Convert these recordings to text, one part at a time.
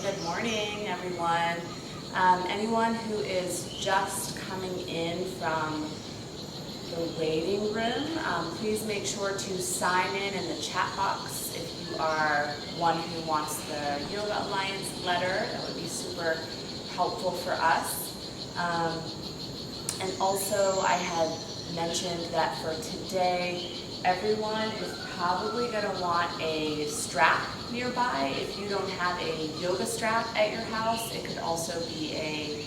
Good morning, everyone. Anyone who is just coming in from the waiting room, please make sure to sign in the chat box if you are one who wants the Yoga Alliance letter. That would be super helpful for us. And also, I had mentioned that for today, everyone is probably going to want a strap nearby. If you don't have a yoga strap at your house, it could also be a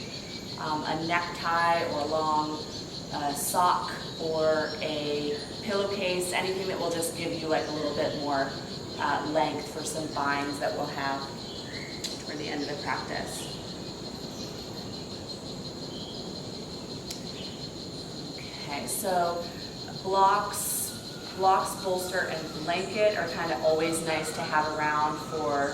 necktie or a long sock or a pillowcase, anything that will just give you like a little bit more length for some binds that we'll have toward the end of the practice. Okay, so blocks, bolster, and blanket are kind of always nice to have around for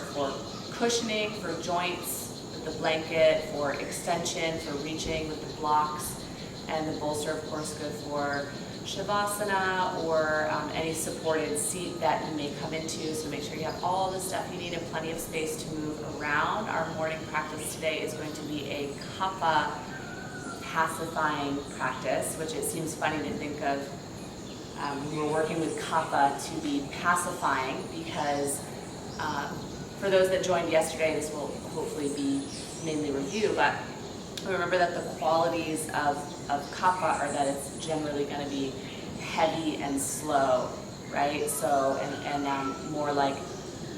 cushioning, for joints with the blanket, for extension, for reaching with the blocks, and the bolster, of course, good for Shavasana or any supported seat that you may come into. So make sure you have all the stuff you need and plenty of space to move around. Our morning practice today is going to be a Kapha pacifying practice, which it seems funny to think of. We were working with Kapha to be pacifying because for those that joined yesterday, this will hopefully be mainly review, but remember that the qualities of Kapha are that it's generally going to be heavy and slow, right? So, and more like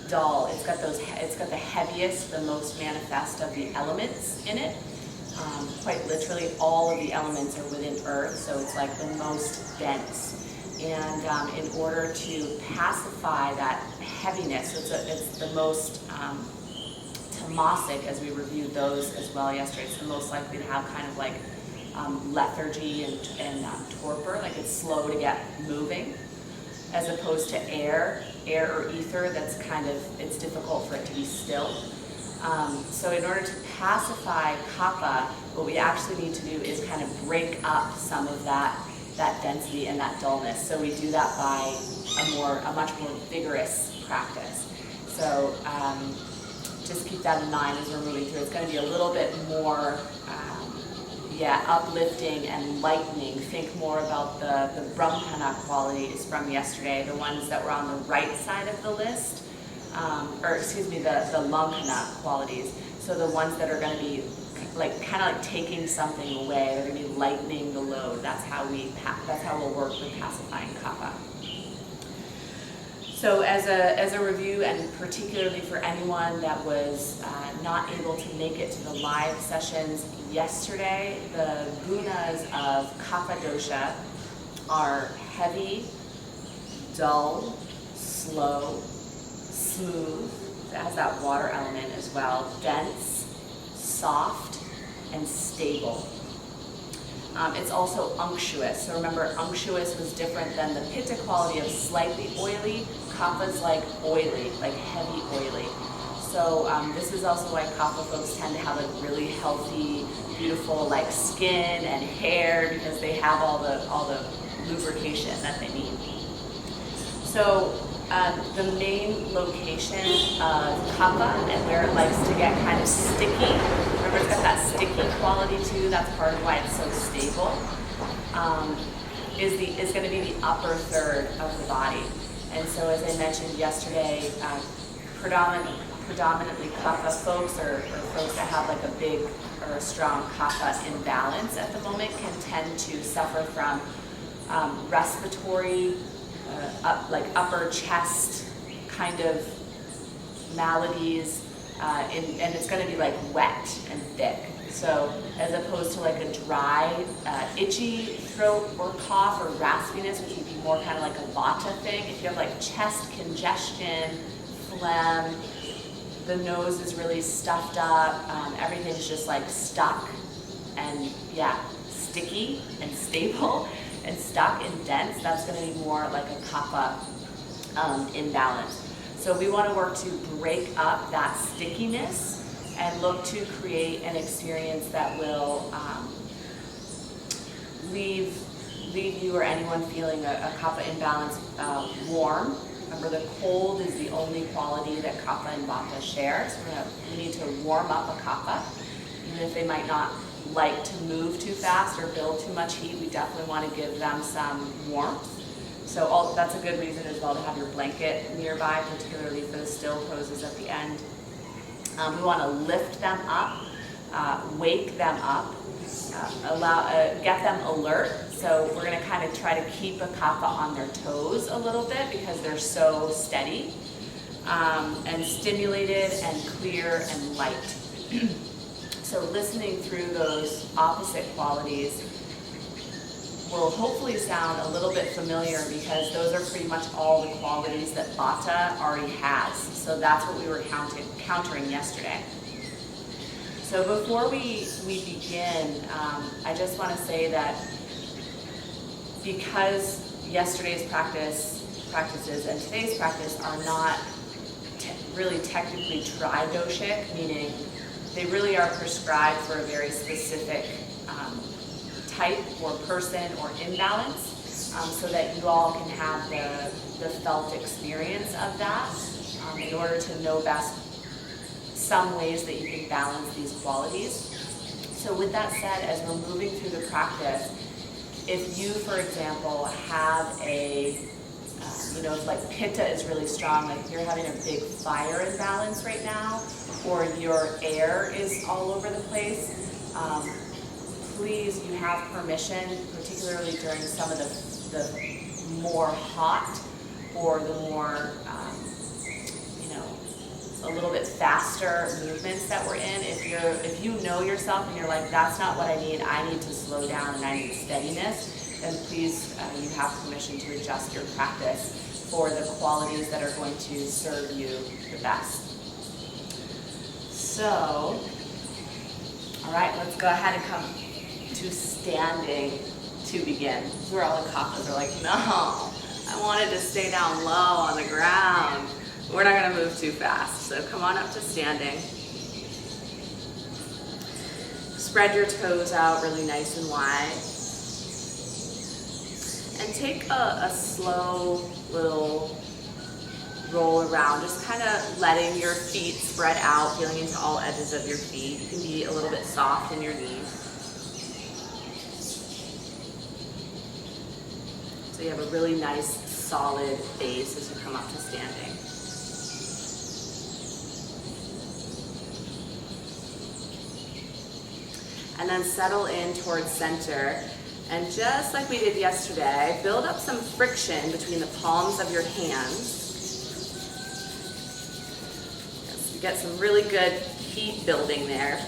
dull. It's got the heaviest, the most manifest of the elements in it. Quite literally, all of the elements are within Earth, so it's like the most dense. And in order to pacify that heaviness, it's the most tamasic, as we reviewed those as well yesterday. It's the most likely to have kind of like lethargy and torpor, like it's slow to get moving, as opposed to air or ether. That's kind of, it's difficult for it to be still. So in order to pacify Kapha, what we actually need to do is kind of break up some of that density and that dullness. So we do that by a much more vigorous practice. So just keep that in mind as we're moving through. It's going to be a little bit more uplifting and lightening. Think more about the Brahmana qualities from yesterday, the ones that were on the right side of the list, the Lankana qualities. So the ones that are going to be kind of like taking something away, they're going to be lightening the load. That's how we'll work with pacifying Kapha. So as a review, and particularly for anyone that was not able to make it to the live sessions yesterday, the gunas of Kapha dosha are heavy, dull, slow, smooth, it has that water element as well, dense, soft, and stable. It's also unctuous. So remember, unctuous was different than the pitta quality of slightly oily. Kapha's like oily, like heavy oily. So this is also why Kapha folks tend to have like really healthy, beautiful like skin and hair, because they have all the lubrication that they need. So the main location of Kapha and where it likes to get kind of sticky, remember it's got that sticky quality too, that's part of why it's so stable, is going to be the upper third of the body. And so as I mentioned yesterday, predominantly Kapha folks or folks that have like a big or a strong Kapha imbalance at the moment can tend to suffer from respiratory, like upper chest kind of maladies, and it's going to be like wet and thick. So as opposed to like a dry, itchy throat or cough or raspiness, which would be more kind of like a vata thing. If you have like chest congestion, phlegm, the nose is really stuffed up, everything's just like stuck and sticky and stable and stuck and dense, that's going to be more like a Kapha imbalance. So we want to work to break up that stickiness and look to create an experience that will leave you or anyone feeling a Kapha imbalance warm Remember, the cold is the only quality that Kapha and Vata share, so we need to warm up a Kapha. Even if they might not like to move too fast or build too much heat, we definitely want to give them some warmth. So that's a good reason as well to have your blanket nearby, particularly for the still poses at the end. We want to lift them up, wake them up, get them alert. So we're going to kind of try to keep a Kapha on their toes a little bit because they're so steady, and stimulated and clear and light. So listening through those opposite qualities will hopefully sound a little bit familiar because those are pretty much all the qualities that Vata already has. So that's what we were countering yesterday. So before we begin, I just want to say that because yesterday's practices and today's practice are not really technically tridoshic, meaning they really are prescribed for a very specific type or person or imbalance, so that you all can have the felt experience of that in order to know best some ways that you can balance these qualities. So with that said, as we're moving through the practice, if you, for example, have if like Pitta is really strong, like you're having a big fire imbalance right now, or your air is all over the place, please, you have permission, particularly during some of the more hot or the more, a little bit faster movements that we're in. If you know yourself and you're like, that's not what I need to slow down and I need steadiness, then please, you have permission to adjust your practice for the qualities that are going to serve you the best. So, all right, let's go ahead and come to standing to begin. This is where all the Kaphas are like, no, I wanted to stay down low on the ground. We're not going to move too fast, so come on up to standing. Spread your toes out really nice and wide. And take a slow little roll around, just kind of letting your feet spread out, feeling into all edges of your feet. You can be a little bit soft in your knees. So you have a really nice, solid base as you come up to standing. And then settle in towards center. And just like we did yesterday, build up some friction between the palms of your hands. Yes, get some really good heat building there.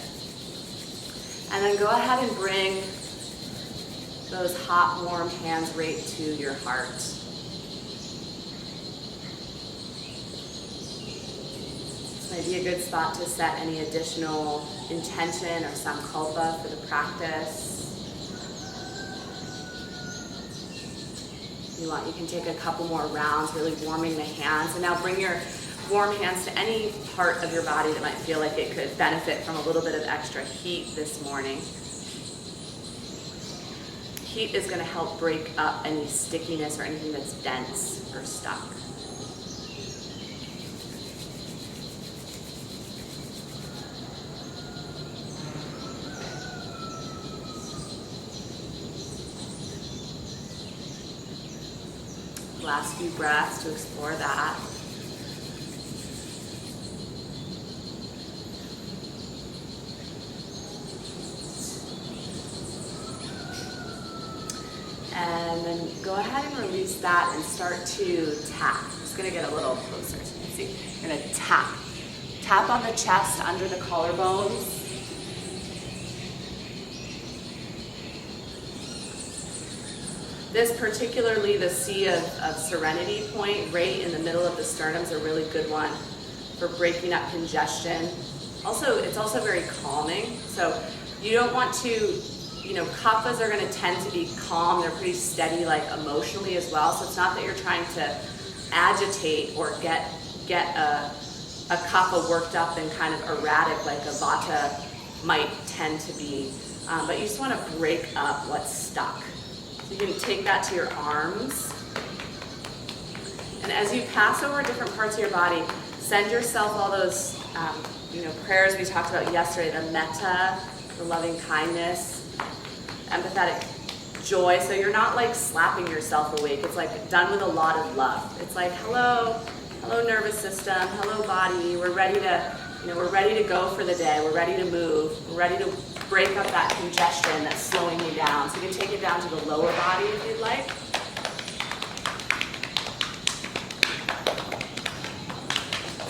And then go ahead and bring those hot, warm hands right to your heart. This may be a good spot to set any additional intention or sankalpa for the practice. If you want, you can take a couple more rounds, really warming the hands. And now bring your warm hands to any part of your body that might feel like it could benefit from a little bit of extra heat this morning. Heat is going to help break up any stickiness or anything that's dense or stuck. Last few breaths to explore that. And then go ahead and release that and start to tap. I'm just going to get a little closer so you can see. You're going to tap. Tap on the chest under the collarbones. This particularly, the Sea of Serenity point right in the middle of the sternum is a really good one for breaking up congestion. Also, it's also very calming. So you don't want to, Kaphas are going to tend to be calm. They're pretty steady, like emotionally as well. So it's not that you're trying to agitate or get a Kapha worked up and kind of erratic like a Vata might tend to be. But you just want to break up what's stuck. You can take that to your arms And as you pass over different parts of your body, send yourself all those prayers we talked about yesterday, the metta, the loving kindness, empathetic joy. So you're not like slapping yourself awake. It's like done with a lot of love. It's like, hello nervous system, hello body. We're ready to go for the day. We're ready to move. We're ready to break up that congestion that's slowing you down. So you can take it down to the lower body if you'd like.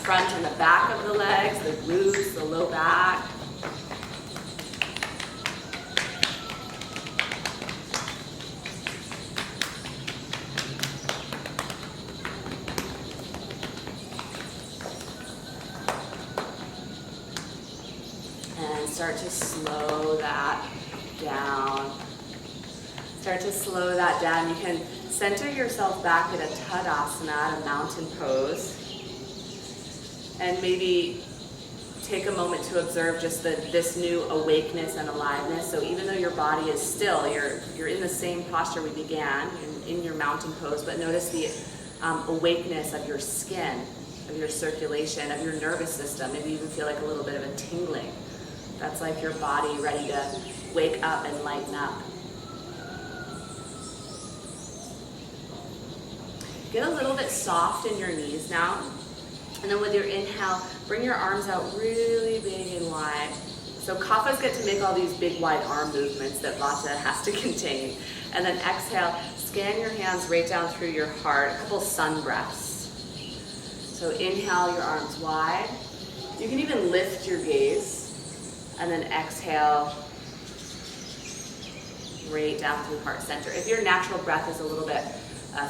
Front and the back of the legs, the glutes, the low back. And start to slow that down. Start to slow that down. You can center yourself back in a Tadasana, a mountain pose. And maybe take a moment to observe just this new awakeness and aliveness. So even though your body is still, you're in the same posture we began, in your mountain pose, but notice the awakeness of your skin, of your circulation, of your nervous system. Maybe you even feel like a little bit of a tingling. That's like your body ready to wake up and lighten up. Get a little bit soft in your knees now. And then with your inhale, bring your arms out really big and wide. So Kaphas get to make all these big wide arm movements that Vata has to contain. And then exhale, scan your hands right down through your heart, a couple sun breaths. So inhale, your arms wide. You can even lift your gaze. And then exhale, right down through heart center. If your natural breath is a little bit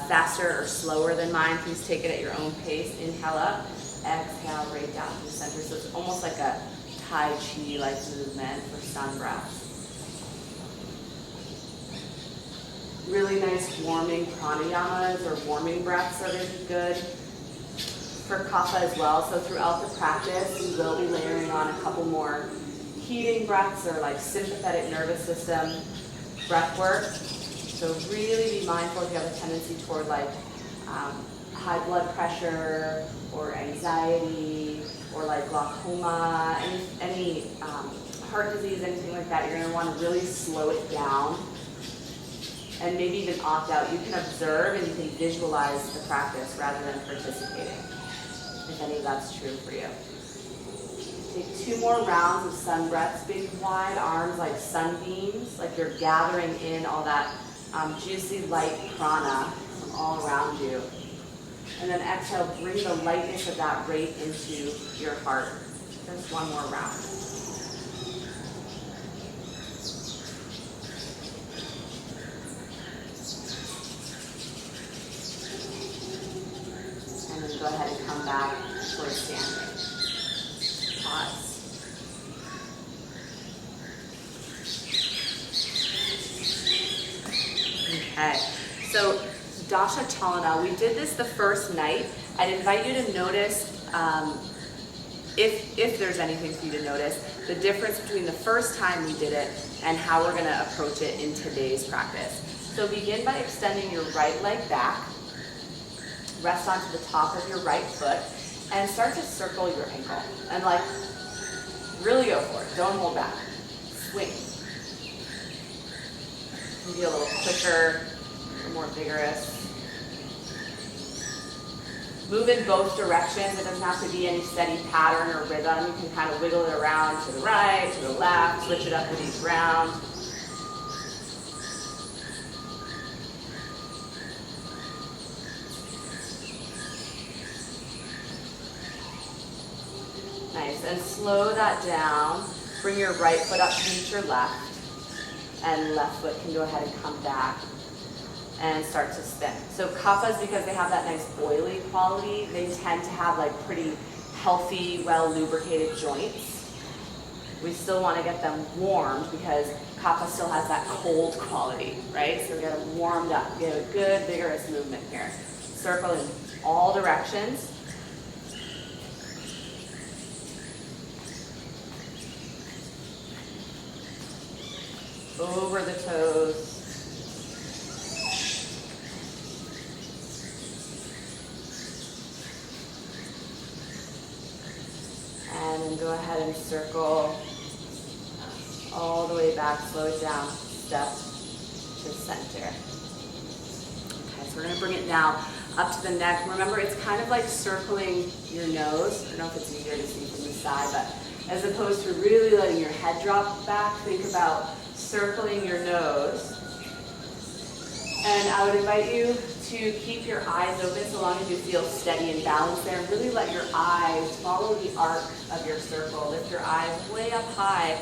faster or slower than mine, please take it at your own pace. Inhale up, exhale right down through center. So it's almost like a Tai Chi-like movement for sun breaths. Really nice warming pranayamas or warming breaths are really good for Kapha as well. So throughout the practice, you will be layering on a couple more heating breaths or like sympathetic nervous system breath work. So really be mindful if you have a tendency toward like high blood pressure or anxiety or like glaucoma, any heart disease, anything like that. You're going to want to really slow it down and maybe even opt out. You can observe and you can visualize the practice rather than participating, if any of that's true for you. Take 2 more rounds of sun breaths, big wide arms like sunbeams, like you're gathering in all that juicy light prana from all around you. And then exhale, bring the lightness of that right into your heart. Just 1 more round. And then go ahead and come back towards standing. Pause. Okay, so Dasha Chalana, we did this the first night. I'd invite you to notice, if there's anything for you to notice, the difference between the first time we did it and how we're going to approach it in today's practice. So begin by extending your right leg back, rest onto the top of your right foot, and start to circle your ankle. And like, really go for it. Don't hold back. Swing. Be a little quicker, a little more vigorous. Move in both directions. It doesn't have to be any steady pattern or rhythm. You can kind of wiggle it around to the right, to the left, switch it up with each round. Nice, and slow that down. Bring your right foot up to meet your left, and left foot can go ahead and come back and start to spin. So Kaphas, because they have that nice oily quality, they tend to have like pretty healthy, well lubricated joints. We still want to get them warmed because Kapha still has that cold quality, right? So we get them warmed up. Get a good vigorous movement here. Circle in all directions. Over the toes. go ahead and circle all the way back, slow it down, step to center. Okay, so we're gonna bring it now up to the neck. Remember, it's kind of like circling your nose. I don't know if it's easier to see from the side, but as opposed to really letting your head drop back, think about circling your nose. And I would invite you to keep your eyes open so long as you feel steady and balanced there. Really let your eyes follow the arc of your circle. Lift your eyes way up high,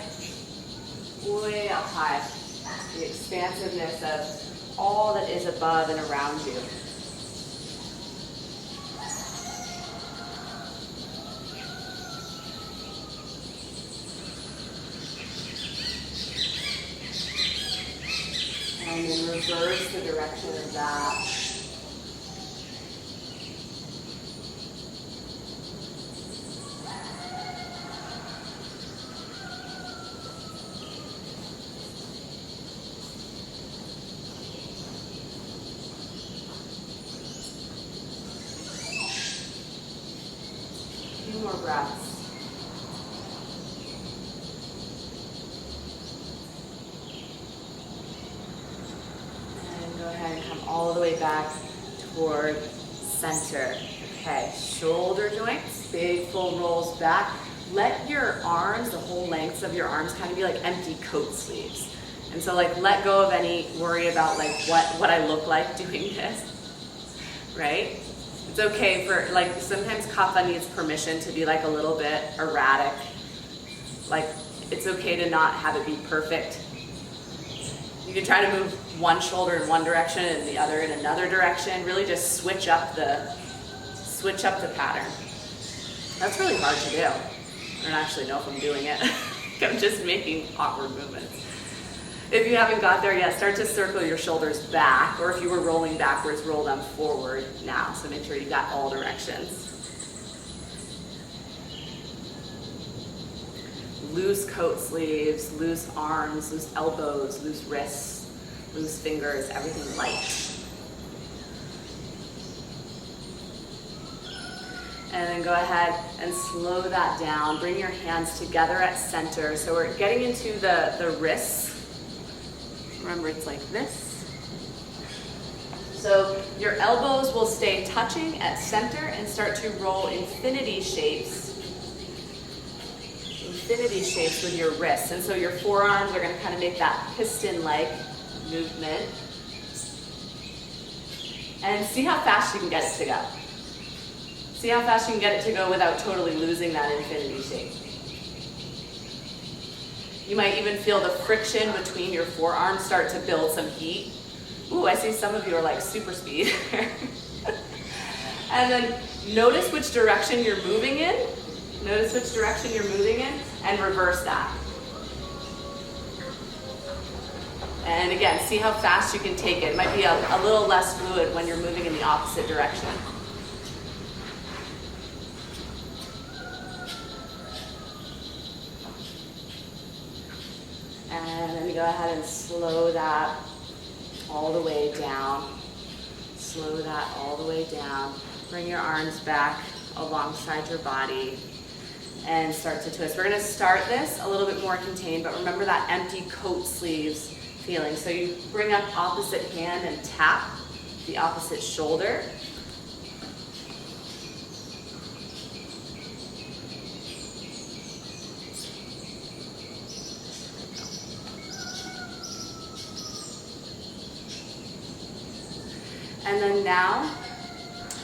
way up high. The expansiveness of all that is above and around you. And then reverse the direction of that. A few more breaths. Go ahead and come all the way back toward center. Okay, shoulder joints, big full rolls back. Let your arms, the whole lengths of your arms kind of be like empty coat sleeves. And so like let go of any worry about like what I look like doing this, right? It's okay for like sometimes Kapha needs permission to be like a little bit erratic. Like it's okay to not have it be perfect. You can try to move one shoulder in one direction and the other in another direction. Really just switch up the pattern. That's really hard to do. I don't actually know if I'm doing it. I'm just making awkward movements. If you haven't got there yet, start to circle your shoulders back, or if you were rolling backwards, roll them forward now. So make sure you got all directions. Loose coat sleeves, loose arms, loose elbows, loose wrists, loose fingers, everything light. And then go ahead and slow that down. Bring your hands together at center. So we're getting into the wrists. Remember, it's like this. So your elbows will stay touching at center and start to roll infinity shapes with your wrists. And so your forearms are going to kind of make that piston-like movement. And see how fast you can get it to go. See how fast you can get it to go without totally losing that infinity shape. You might even feel the friction between your forearms start to build some heat. Ooh, I see some of you are like super speed. And then notice which direction you're moving in. Notice which direction you're moving in and reverse that. And again, see how fast you can take it. It might be a little less fluid when you're moving in the opposite direction. And then go ahead and slow that all the way down. Slow that all the way down. Bring your arms back alongside your body and start to twist. We're going to start this a little bit more contained, but remember that empty coat sleeves feeling. So you bring up opposite hand and tap the opposite shoulder. And then now,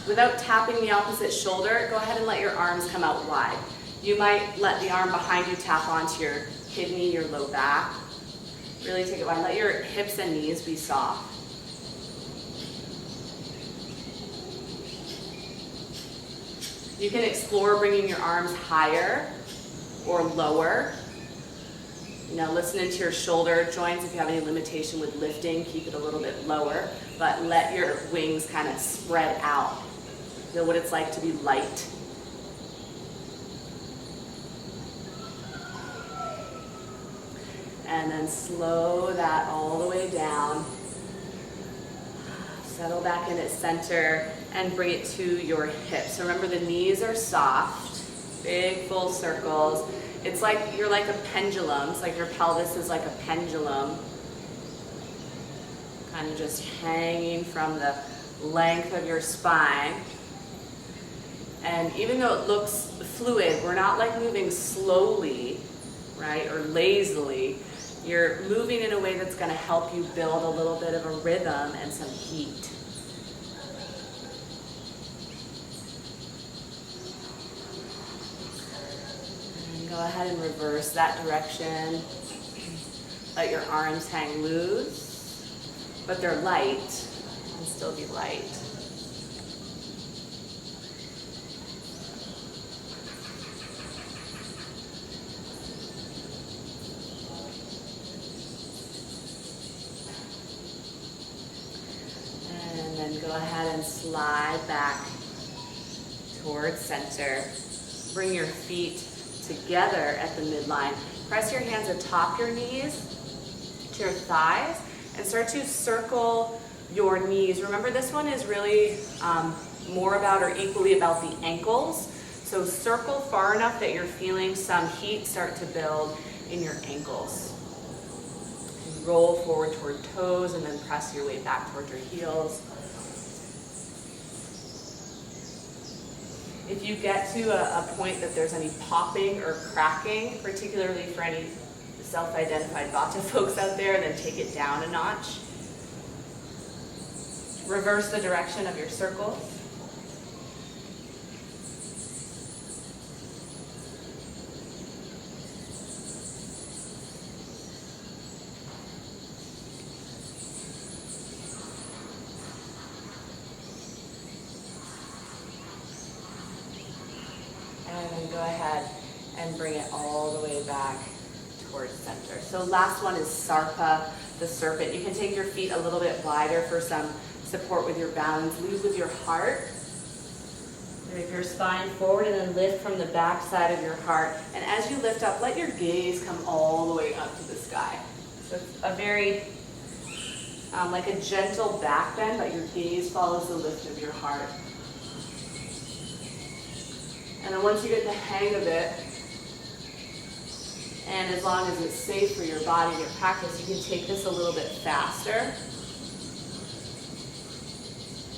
without tapping the opposite shoulder, go ahead and let your arms come out wide. You might let the arm behind you tap onto your kidney, your low back. Really take it wide. Let your hips and knees be soft. You can explore bringing your arms higher or lower. You know, listen into your shoulder joints. If you have any limitation with lifting, keep it a little bit lower, but let your wings kind of spread out. Feel what it's like to be light. And then slow that all the way down. Settle back in at center and bring it to your hips. So remember, the knees are soft. Big full circles. It's like you're like a pendulum. It's like your pelvis is like a pendulum. Kind of just hanging from the length of your spine. And even though it looks fluid, we're not like moving slowly, right, or lazily. You're moving in a way that's going to help you build a little bit of a rhythm and some heat. And go ahead and reverse that direction. Let your arms hang loose, but they're light and still be light. Go ahead and slide back towards center. Bring your feet together at the midline. Press your hands atop your knees to your thighs and start to circle your knees. Remember, this one is really more about or equally about the ankles. So circle far enough that you're feeling some heat start to build in your ankles. And roll forward toward toes and then press your way back toward your heels. If you get to a point that there's any popping or cracking, particularly for any self-identified Vata folks out there, then take it down a notch. Reverse the direction of your circles. And then go ahead and bring it all the way back towards center. So last one is Sarpa, the serpent. You can take your feet a little bit wider for some support with your balance. Lead with your heart. Move your spine forward and then lift from the back side of your heart. And as you lift up, let your gaze come all the way up to the sky. So it's a very, like a gentle back bend, but your gaze follows the lift of your heart. And then once you get the hang of it, and as long as it's safe for your body to practice, you can take this a little bit faster.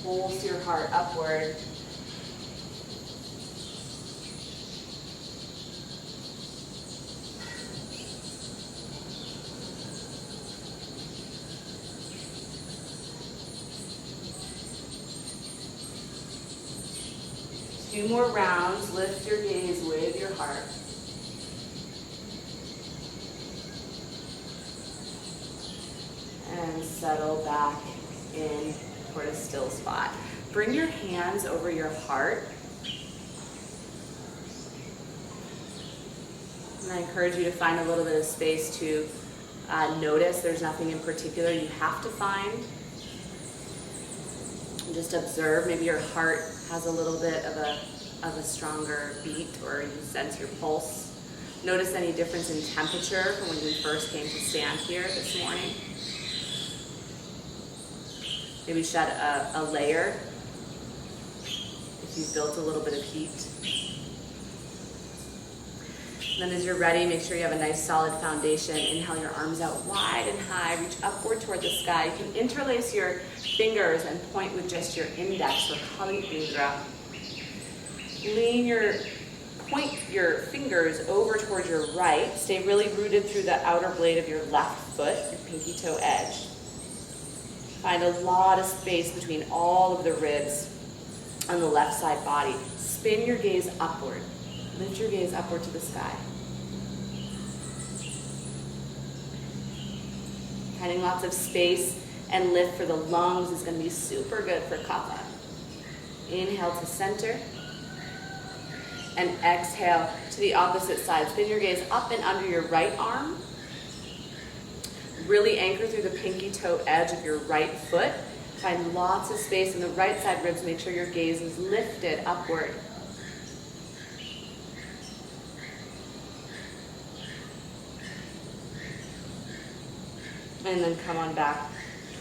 Pulse your heart upward. Two more rounds. Lift your gaze with your heart. And settle back in toward a still spot. Bring your hands over your heart. And I encourage you to find a little bit of space to notice. There's nothing in particular you have to find. And just observe. Maybe your heart has a little bit of a stronger beat, or you sense your pulse. Notice any difference in temperature from when we first came to stand here this morning. Maybe shed a layer if you've built a little bit of heat. And then as you're ready, make sure you have a nice solid foundation. Inhale your arms out wide and high. Reach upward toward the sky. You can interlace your fingers and point with just your index or Kali Indra. Point your fingers over toward your right. Stay really rooted through the outer blade of your left foot, your pinky toe edge. Find a lot of space between all of the ribs on the left side body. Spin your gaze upward. Lift your gaze upward to the sky. Finding lots of space and lift for the lungs is going to be super good for Kapha. Inhale to center. And exhale to the opposite side. Spin your gaze up and under your right arm. Really anchor through the pinky toe edge of your right foot. Find lots of space in the right side ribs. Make sure your gaze is lifted upward. And then come on back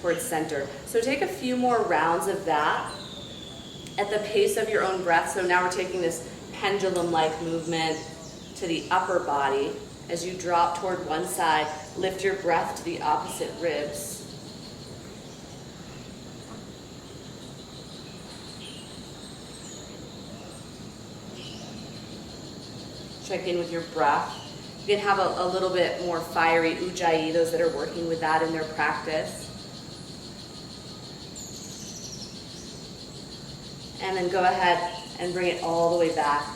towards center. So take a few more rounds of that at the pace of your own breath. So now we're taking this pendulum-like movement to the upper body. As you drop toward one side, lift your breath to the opposite ribs. Check in with your breath. You can have a little bit more fiery ujjayi, those that are working with that in their practice. And then go ahead and bring it all the way back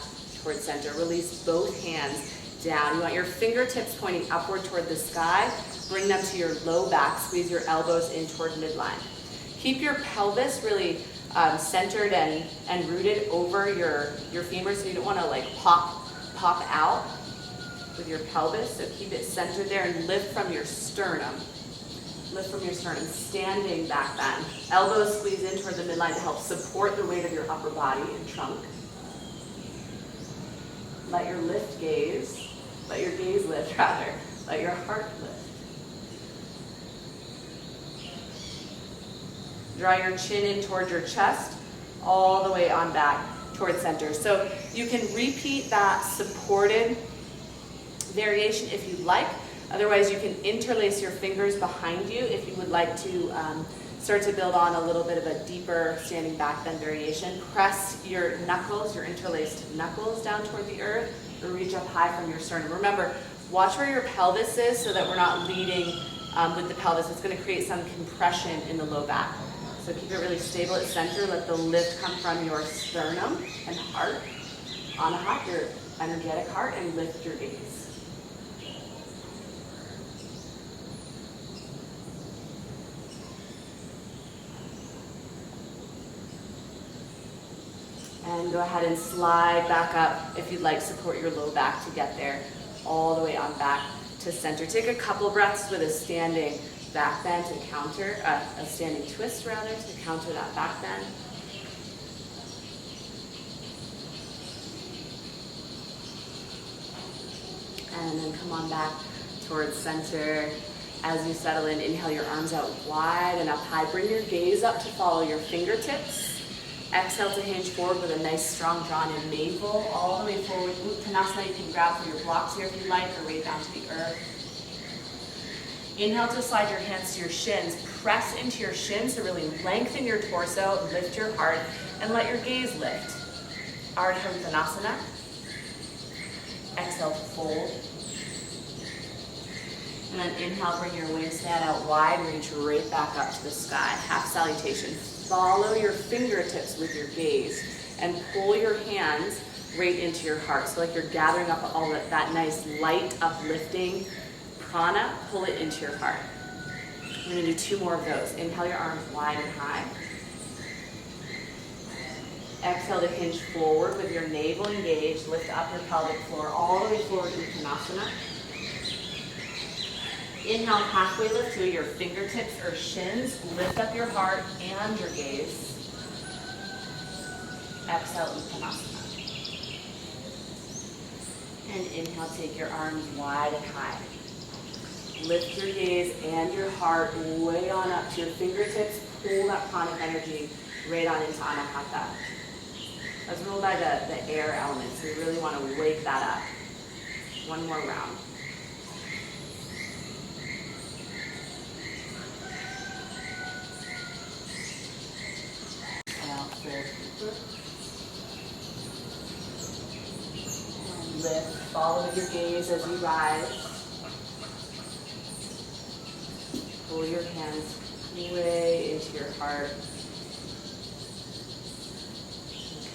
towards center. Release both hands down. You want your fingertips pointing upward toward the sky. Bring them to your low back. Squeeze your elbows in toward midline. Keep your pelvis really centered and rooted over your femur, so you don't want to like pop out with your pelvis. So keep it centered there and lift from your sternum. Lift from your sternum, standing back bend. Elbows squeeze in toward the midline to help support the weight of your upper body and trunk. Let your gaze lift rather. Let your heart lift. Draw your chin in toward your chest, all the way on back towards center. So you can repeat that supported variation if you'd like. Otherwise, you can interlace your fingers behind you if you would like to start to build on a little bit of a deeper standing back bend variation. Press your knuckles, your interlaced knuckles down toward the earth, or reach up high from your sternum. Remember, watch where your pelvis is so that we're not leading with the pelvis. It's going to create some compression in the low back. So keep it really stable at center. Let the lift come from your sternum and heart. Anahata, your energetic heart, and lift your gaze. And go ahead and slide back up if you'd like. Support your low back to get there, all the way on back to center. Take a couple breaths with a standing back bend to counter, a standing twist rather, to counter that back bend. And then come on back towards center. As you settle in, inhale your arms out wide and up high. Bring your gaze up to follow your fingertips. Exhale to hinge forward with a nice strong drawn in navel, all the way forward. Uttanasana, you can grab for your blocks here if you like, or way down to the earth. Inhale to slide your hands to your shins. Press into your shins to really lengthen your torso, lift your heart, and let your gaze lift. Ardha Uttanasana. Exhale to fold. And then inhale, bring your wingspan out wide, reach right back up to the sky. Half salutation. Follow your fingertips with your gaze and pull your hands right into your heart. So like you're gathering up all that nice light uplifting prana, pull it into your heart. We're gonna do 2 more of those. Inhale your arms wide and high. Exhale to hinge forward with your navel engaged. Lift up your pelvic floor all the way forward to Uttanasana. Inhale, halfway lift to your fingertips or shins. Lift up your heart and your gaze. Exhale, Uttanasana. And inhale, take your arms wide and high. Lift your gaze and your heart way on up to your fingertips. Pull that pranic energy right on into Anahata. That's ruled by the air element, so we really want to wake that up. 1 more round. And lift, follow your gaze as you rise. Pull your hands way into your heart.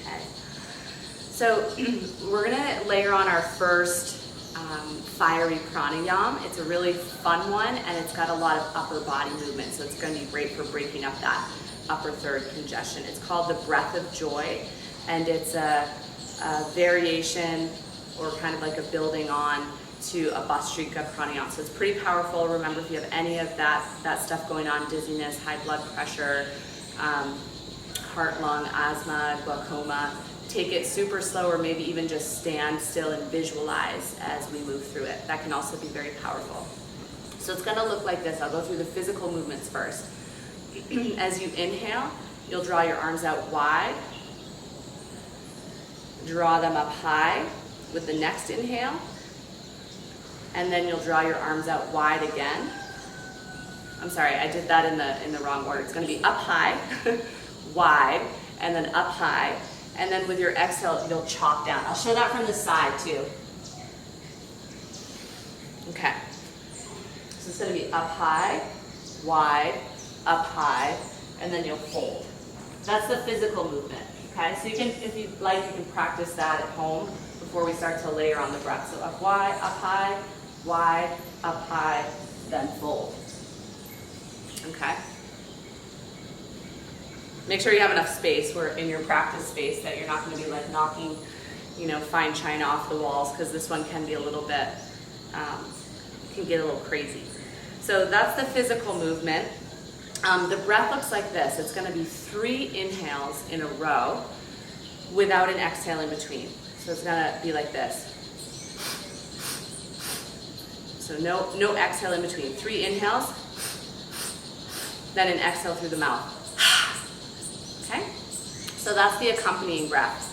Okay. So we're gonna layer on our first fiery pranayama. It's a really fun one, and it's got a lot of upper body movement, so it's gonna be great for breaking up that upper third congestion. It's called the breath of joy, and it's a variation or kind of like a building on to a Bhastrika pranayama. So it's pretty powerful. Remember, if you have any of that stuff going on, dizziness, high blood pressure, heart, lung, asthma, glaucoma, take it super slow, or maybe even just stand still and visualize as we move through it. That can also be very powerful. So it's gonna look like this. I'll go through the physical movements first. As you inhale, you'll draw your arms out wide. draw them up high with the next inhale. And then you'll draw your arms out wide again. I'm sorry, I did that in the wrong order. It's going to be up high, wide, and then up high. And then with your exhale, you'll chop down. I'll show that from the side too. Okay. So it's going to be up high, wide, up high, and then you'll fold. That's the physical movement. Okay, so you can, if you'd like, you can practice that at home before we start to layer on the breath. So up wide, up high, then fold. Okay. Make sure you have enough space where in your practice space that you're not going to be like knocking, fine china off the walls, because this one can be a little bit, can get a little crazy. So that's the physical movement. The breath looks like this. It's going to be 3 inhales in a row without an exhale in between. So it's going to be like this. So no exhale in between. 3 inhales, then an exhale through the mouth. Okay? So that's the accompanying breath.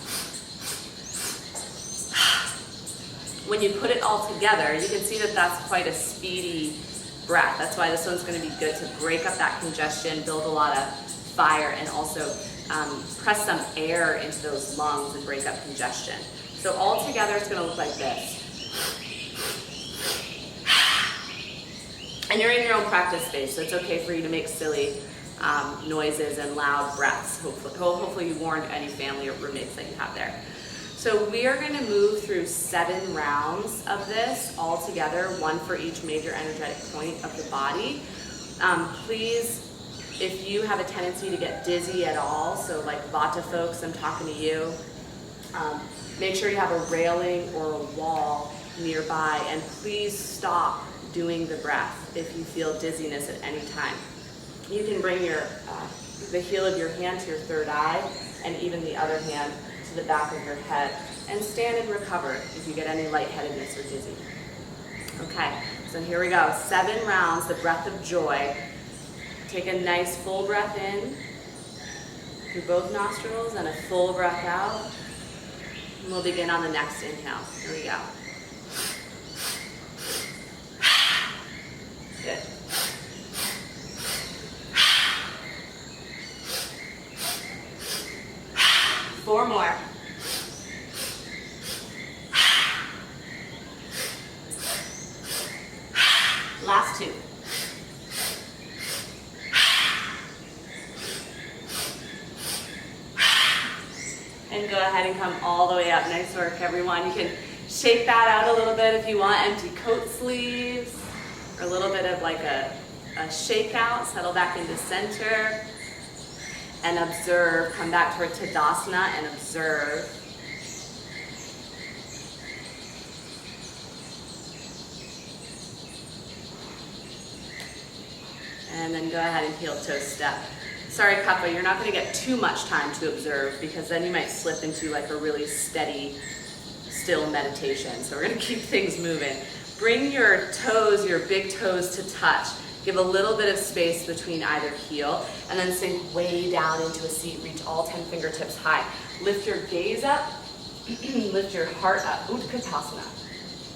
When you put it all together, you can see that that's quite a speedy breath. That's why this one's going to be good to break up that congestion, build a lot of fire, and also press some air into those lungs and break up congestion. So all together it's going to look like this. And you're in your own practice space, so it's okay for you to make silly noises and loud breaths. Hopefully you warned any family or roommates that you have there. So we are going to move through 7 rounds of this all together, 1 for each major energetic point of the body. Please, if you have a tendency to get dizzy at all, so like Vata folks, I'm talking to you, make sure you have a railing or a wall nearby, and please stop doing the breath if you feel dizziness at any time. You can bring the heel of your hand to your third eye, and even the other hand to the back of your head, and stand and recover if you get any lightheadedness or dizzy. Okay, so here we go. 7 rounds, the breath of joy. Take a nice full breath in through both nostrils and a full breath out. And we'll begin on the next inhale. Here we go. Good. Four more. Last 2. And go ahead and come all the way up. Nice work, everyone. You can shake that out a little bit if you want. Empty coat sleeves, or a little bit of like a shakeout. Settle back into center. And observe, come back toward Tadasana and observe. And then go ahead and heel toe step. Sorry, Kapha, you're not going to get too much time to observe, because then you might slip into like a really steady, still meditation. So we're going to keep things moving. Bring your toes, your big toes to touch. Give a little bit of space between either heel, and then sink way down into a seat. Reach all 10 fingertips high. Lift your gaze up, lift your heart up. Utkatasana.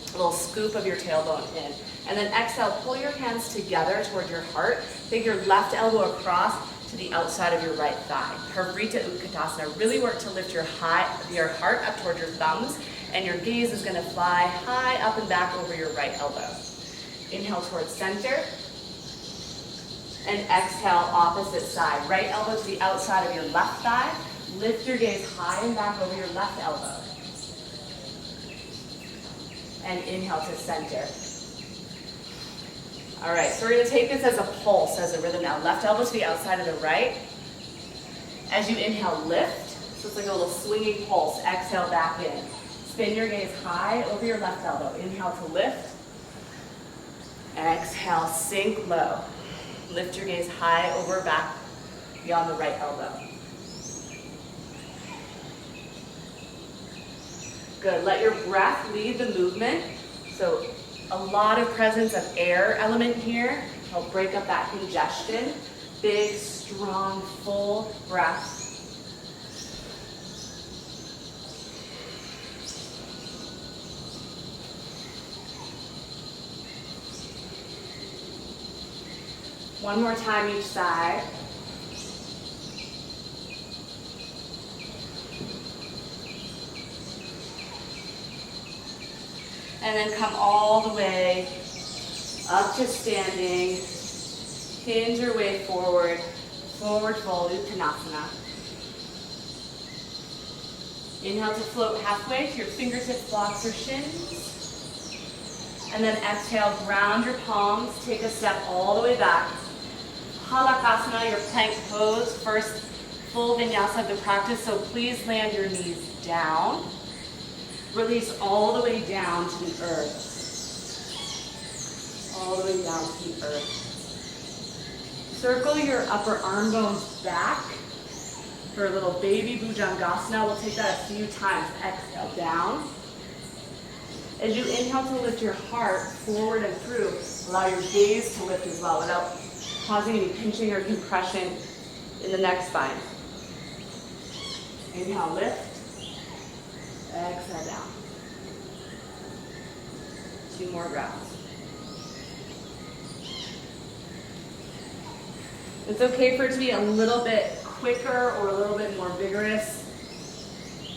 A little scoop of your tailbone in. And then exhale, pull your hands together toward your heart. Take your left elbow across to the outside of your right thigh. Parvrita Utkatasana. Really work to lift your heart up toward your thumbs, and your gaze is going to fly high up and back over your right elbow. Inhale towards center. And exhale, opposite side. Right elbow to the outside of your left thigh. Lift your gaze high and back over your left elbow. And inhale to center. All right, so we're going to take this as a pulse, as a rhythm now. Left elbow to the outside of the right. As you inhale, lift. So it's like a little swinging pulse. Exhale, back in. Spin your gaze high over your left elbow. Inhale to lift. Exhale, sink low. Lift your gaze high over back beyond the right elbow. Good. Let your breath lead the movement. So a lot of presence of air element here. Help break up that congestion. Big, strong, full breath. One more time each side. And then come all the way up to standing. Hinge your way forward. Forward fold, Uttanasana. Inhale to float halfway to your fingertips, blocks, or shins. And then exhale, ground your palms, take a step all the way back. Halakasana, your plank pose, first full vinyasa of the practice, so please land your knees down. Release all the way down to the earth. All the way down to the earth. Circle your upper arm bones back for a little baby bhujangasana. We'll take that a few times. Exhale, down. As you inhale to lift your heart forward and through, allow your gaze to lift as well without causing any pinching or compression in the neck spine. Inhale, lift. Exhale, down. 2 more rounds. It's okay for it to be a little bit quicker or a little bit more vigorous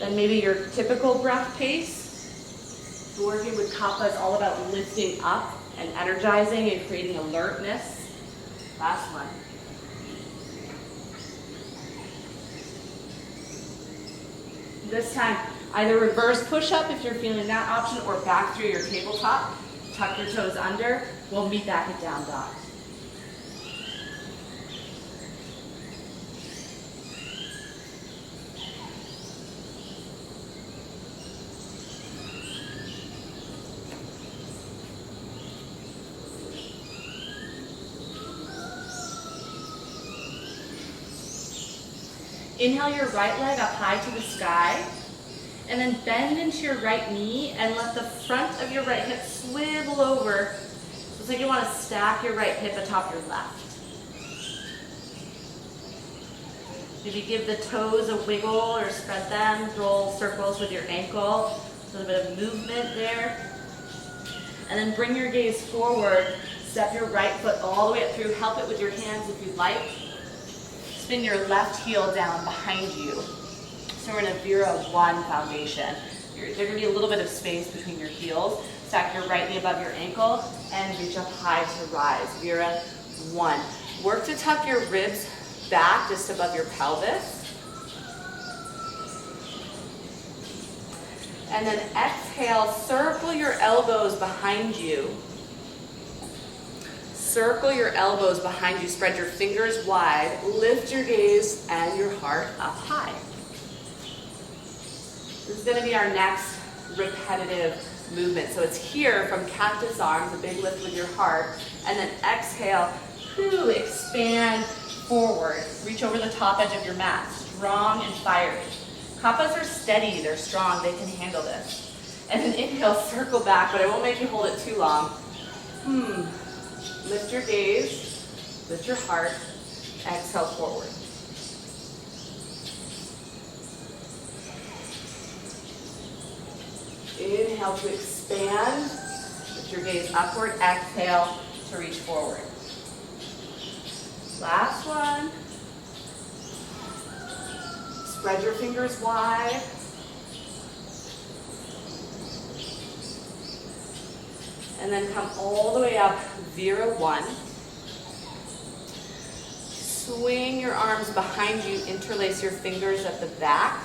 than maybe your typical breath pace. So working with Kapha is all about lifting up and energizing and creating alertness. Last one. This time, either reverse push-up if you're feeling that option, or back through your tabletop. Tuck your toes under. We'll meet back at down dog. Inhale your right leg up high to the sky, and then bend into your right knee and let the front of your right hip swivel over. Looks like you want to stack your right hip atop your left. Maybe give the toes a wiggle or spread them, roll circles with your ankle. A little bit of movement there. And then bring your gaze forward. Step your right foot all the way up through. Help it with your hands if you'd like. Spin your left heel down behind you. So we're in a Vira 1 foundation. There's going to be a little bit of space between your heels. Stack your right knee above your ankle and reach up high to rise. Vira 1. Work to tuck your ribs back just above your pelvis. And then exhale, circle your elbows behind you. Circle your elbows behind you. Spread your fingers wide. Lift your gaze and your heart up high. This is going to be our next repetitive movement. So it's here from cactus arms, a big lift with your heart. And then exhale, expand forward. Reach over the top edge of your mat. Strong and fiery. Kaphas are steady. They're strong. They can handle this. And then inhale, circle back, but I won't make you hold it too long. Lift your gaze, lift your heart, exhale forward. Inhale to expand, lift your gaze upward, exhale to reach forward. Last one. Spread your fingers wide. And then come all the way up, Vira 1. Swing your arms behind you, interlace your fingers at the back.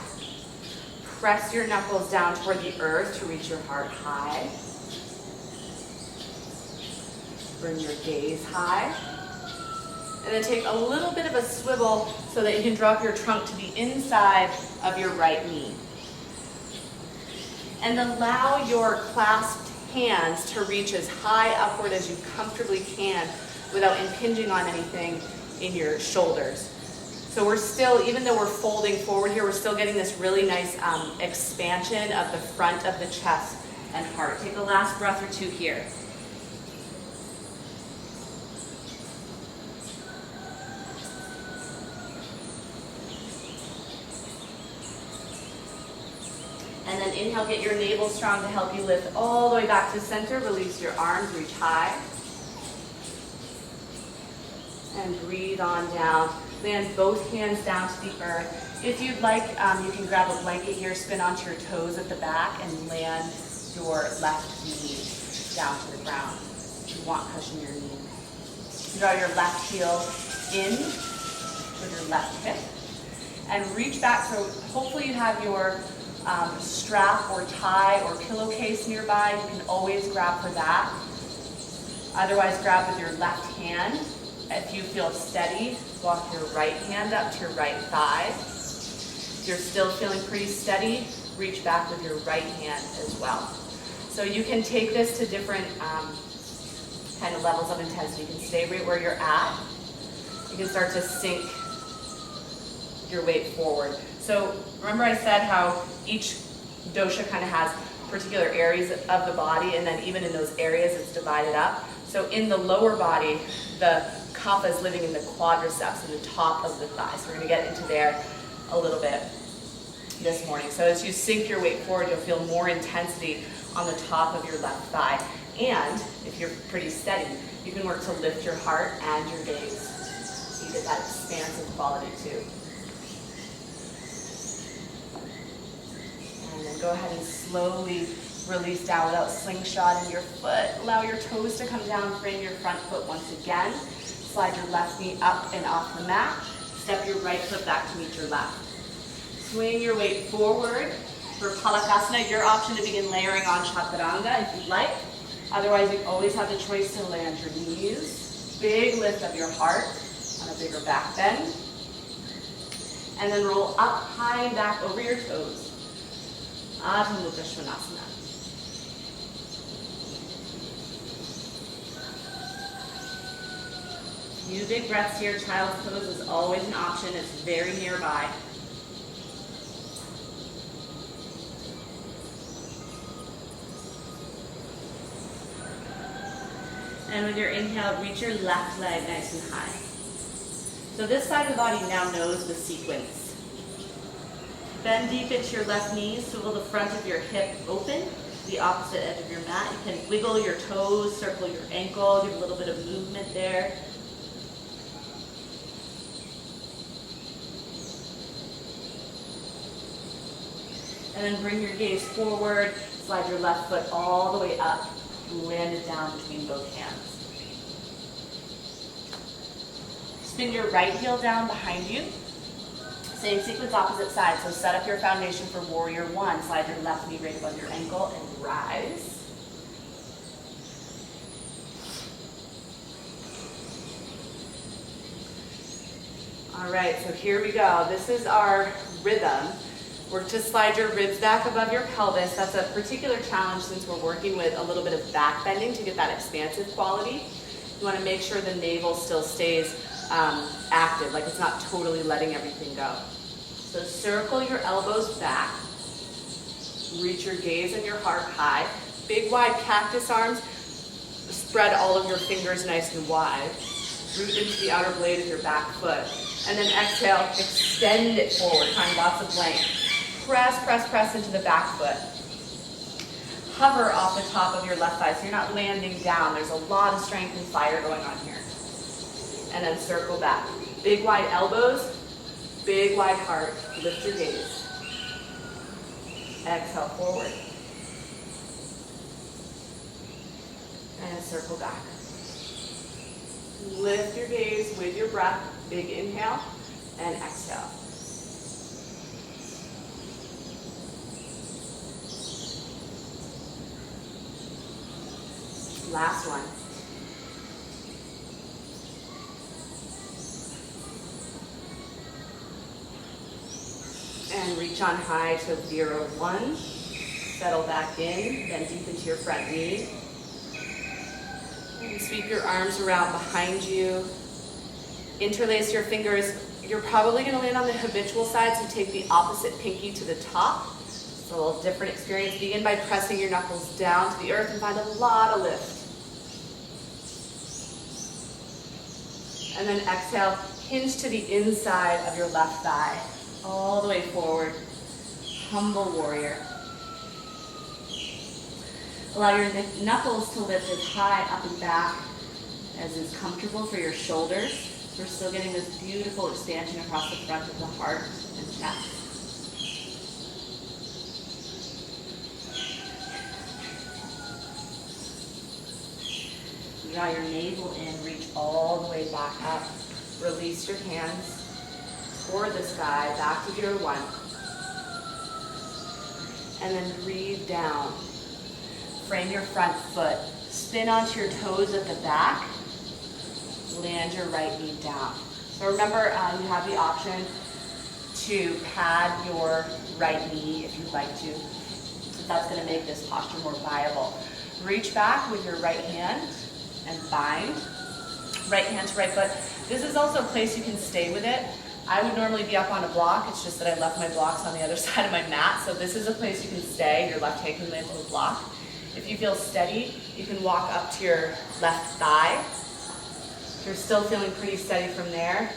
Press your knuckles down toward the earth to reach your heart high. Bring your gaze high. And then take a little bit of a swivel so that you can drop your trunk to the inside of your right knee. And allow your clasped hands to reach as high upward as you comfortably can without impinging on anything in your shoulders. So we're still, even though we're folding forward here, we're still getting this really nice expansion of the front of the chest and heart. Take a last breath or two here. And then inhale, get your navel strong to help you lift all the way back to center. Release your arms, reach high. and breathe on down. Land both hands down to the earth. If you'd like, you can grab a blanket here, spin onto your toes at the back, and land your left knee down to the ground. You want cushion your knee. Draw your left heel in with your left hip, and reach back. So hopefully you have your strap or tie or pillowcase nearby. You can always grab for that. Otherwise, grab with your left hand. If you feel steady, walk your right hand up to your right thigh. If you're still feeling pretty steady, reach back with your right hand as well. So you can take this to different kind of levels of intensity. You can stay right where you're at. You can start to sink your weight forward. So remember I said how each dosha kind of has particular areas of the body, and then even in those areas it's divided up. So in the lower body, the kapha is living in the quadriceps, in the top of the thigh. So we're going to get into there a little bit this morning. So as you sink your weight forward, you'll feel more intensity on the top of your left thigh. And if you're pretty steady, you can work to lift your heart and your gaze. So you get that expansive quality too. And then go ahead and slowly release down without slingshotting your foot. Allow your toes to come down, frame your front foot once again. Slide your left knee up and off the mat. Step your right foot back to meet your left. Swing your weight forward for Palakasana. Your option to begin layering on Chaturanga if you'd like. Otherwise, you always have the choice to land your knees. Big lift of your heart on a bigger back bend. And then roll up, high and back over your toes. Adho Mukha Svanasana. Few big breaths here. Child's pose is always an option. It's very nearby. And with your inhale, reach your left leg nice and high. So this side of the body now knows the sequence. Bend deep into your left knee, swivel the front of your hip open, the opposite edge of your mat. You can wiggle your toes, circle your ankle, give a little bit of movement there. And then bring your gaze forward, slide your left foot all the way up, and land it down between both hands. Spin your right heel down behind you. Same sequence, opposite side. So set up your foundation for warrior one. Slide your left knee right above your ankle and rise. All right, so here we go. This is our rhythm. Work to slide your ribs back above your pelvis. That's a particular challenge since we're working with a little bit of back bending to get that expansive quality. You want to make sure the navel still stays active, like it's not totally letting everything go. So circle your elbows back. Reach your gaze and your heart high. Big wide cactus arms. Spread all of your fingers nice and wide. Root into the outer blade of your back foot. And then exhale, extend it forward. Find lots of length. Press, press, press into the back foot. Hover off the top of your left thigh so you're not landing down. There's a lot of strength and fire going on here. And then circle back. Big wide elbows, big wide heart. Lift your gaze. Exhale forward. And circle back. Lift your gaze with your breath. Big inhale and exhale. Last one. And reach on high to Vira 1. Settle back in, bend deep into your front knee. And sweep your arms around behind you. Interlace your fingers. You're probably going to land on the habitual side, so take the opposite pinky to the top. It's a little different experience. Begin by pressing your knuckles down to the earth and find a lot of lift. And then exhale, hinge to the inside of your left thigh, all the way forward. Humble warrior. Allow your knuckles to lift as high up and back as is comfortable for your shoulders. We're still getting this beautiful expansion across the front of the heart and chest. Draw your navel in, reach all the way back up. Release your hands toward the sky, back to your one. And then breathe down. Frame your front foot. Spin onto your toes at the back. Land your right knee down. So remember, you have the option to pad your right knee if you'd like to. That's going to make this posture more viable. Reach back with your right hand and bind. Right hand to right foot. This is also a place you can stay with it. I would normally be up on a block. It's just that I left my blocks on the other side of my mat. So this is a place you can stay. Your left hand can land on the block. If you feel steady, you can walk up to your left thigh. If you're still feeling pretty steady from there,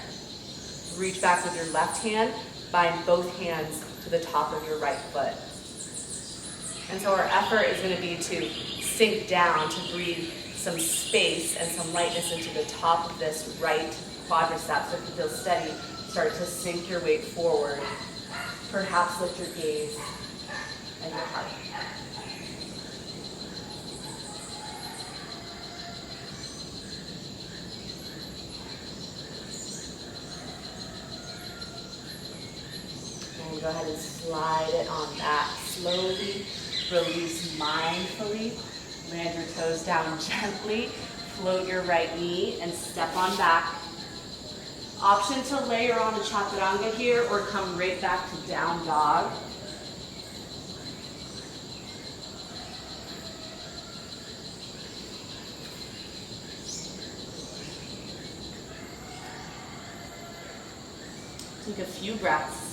reach back with your left hand, bind both hands to the top of your right foot. And so our effort is going to be to sink down, to breathe some space and some lightness into the top of this right quadricep. So if you feel steady, start to sink your weight forward. Perhaps lift your gaze and your heart. And go ahead and slide it on back. Slowly release mindfully. Land your toes down gently. Float your right knee and step on back. Option to layer on a chaturanga here or come right back to down dog. Take a few breaths.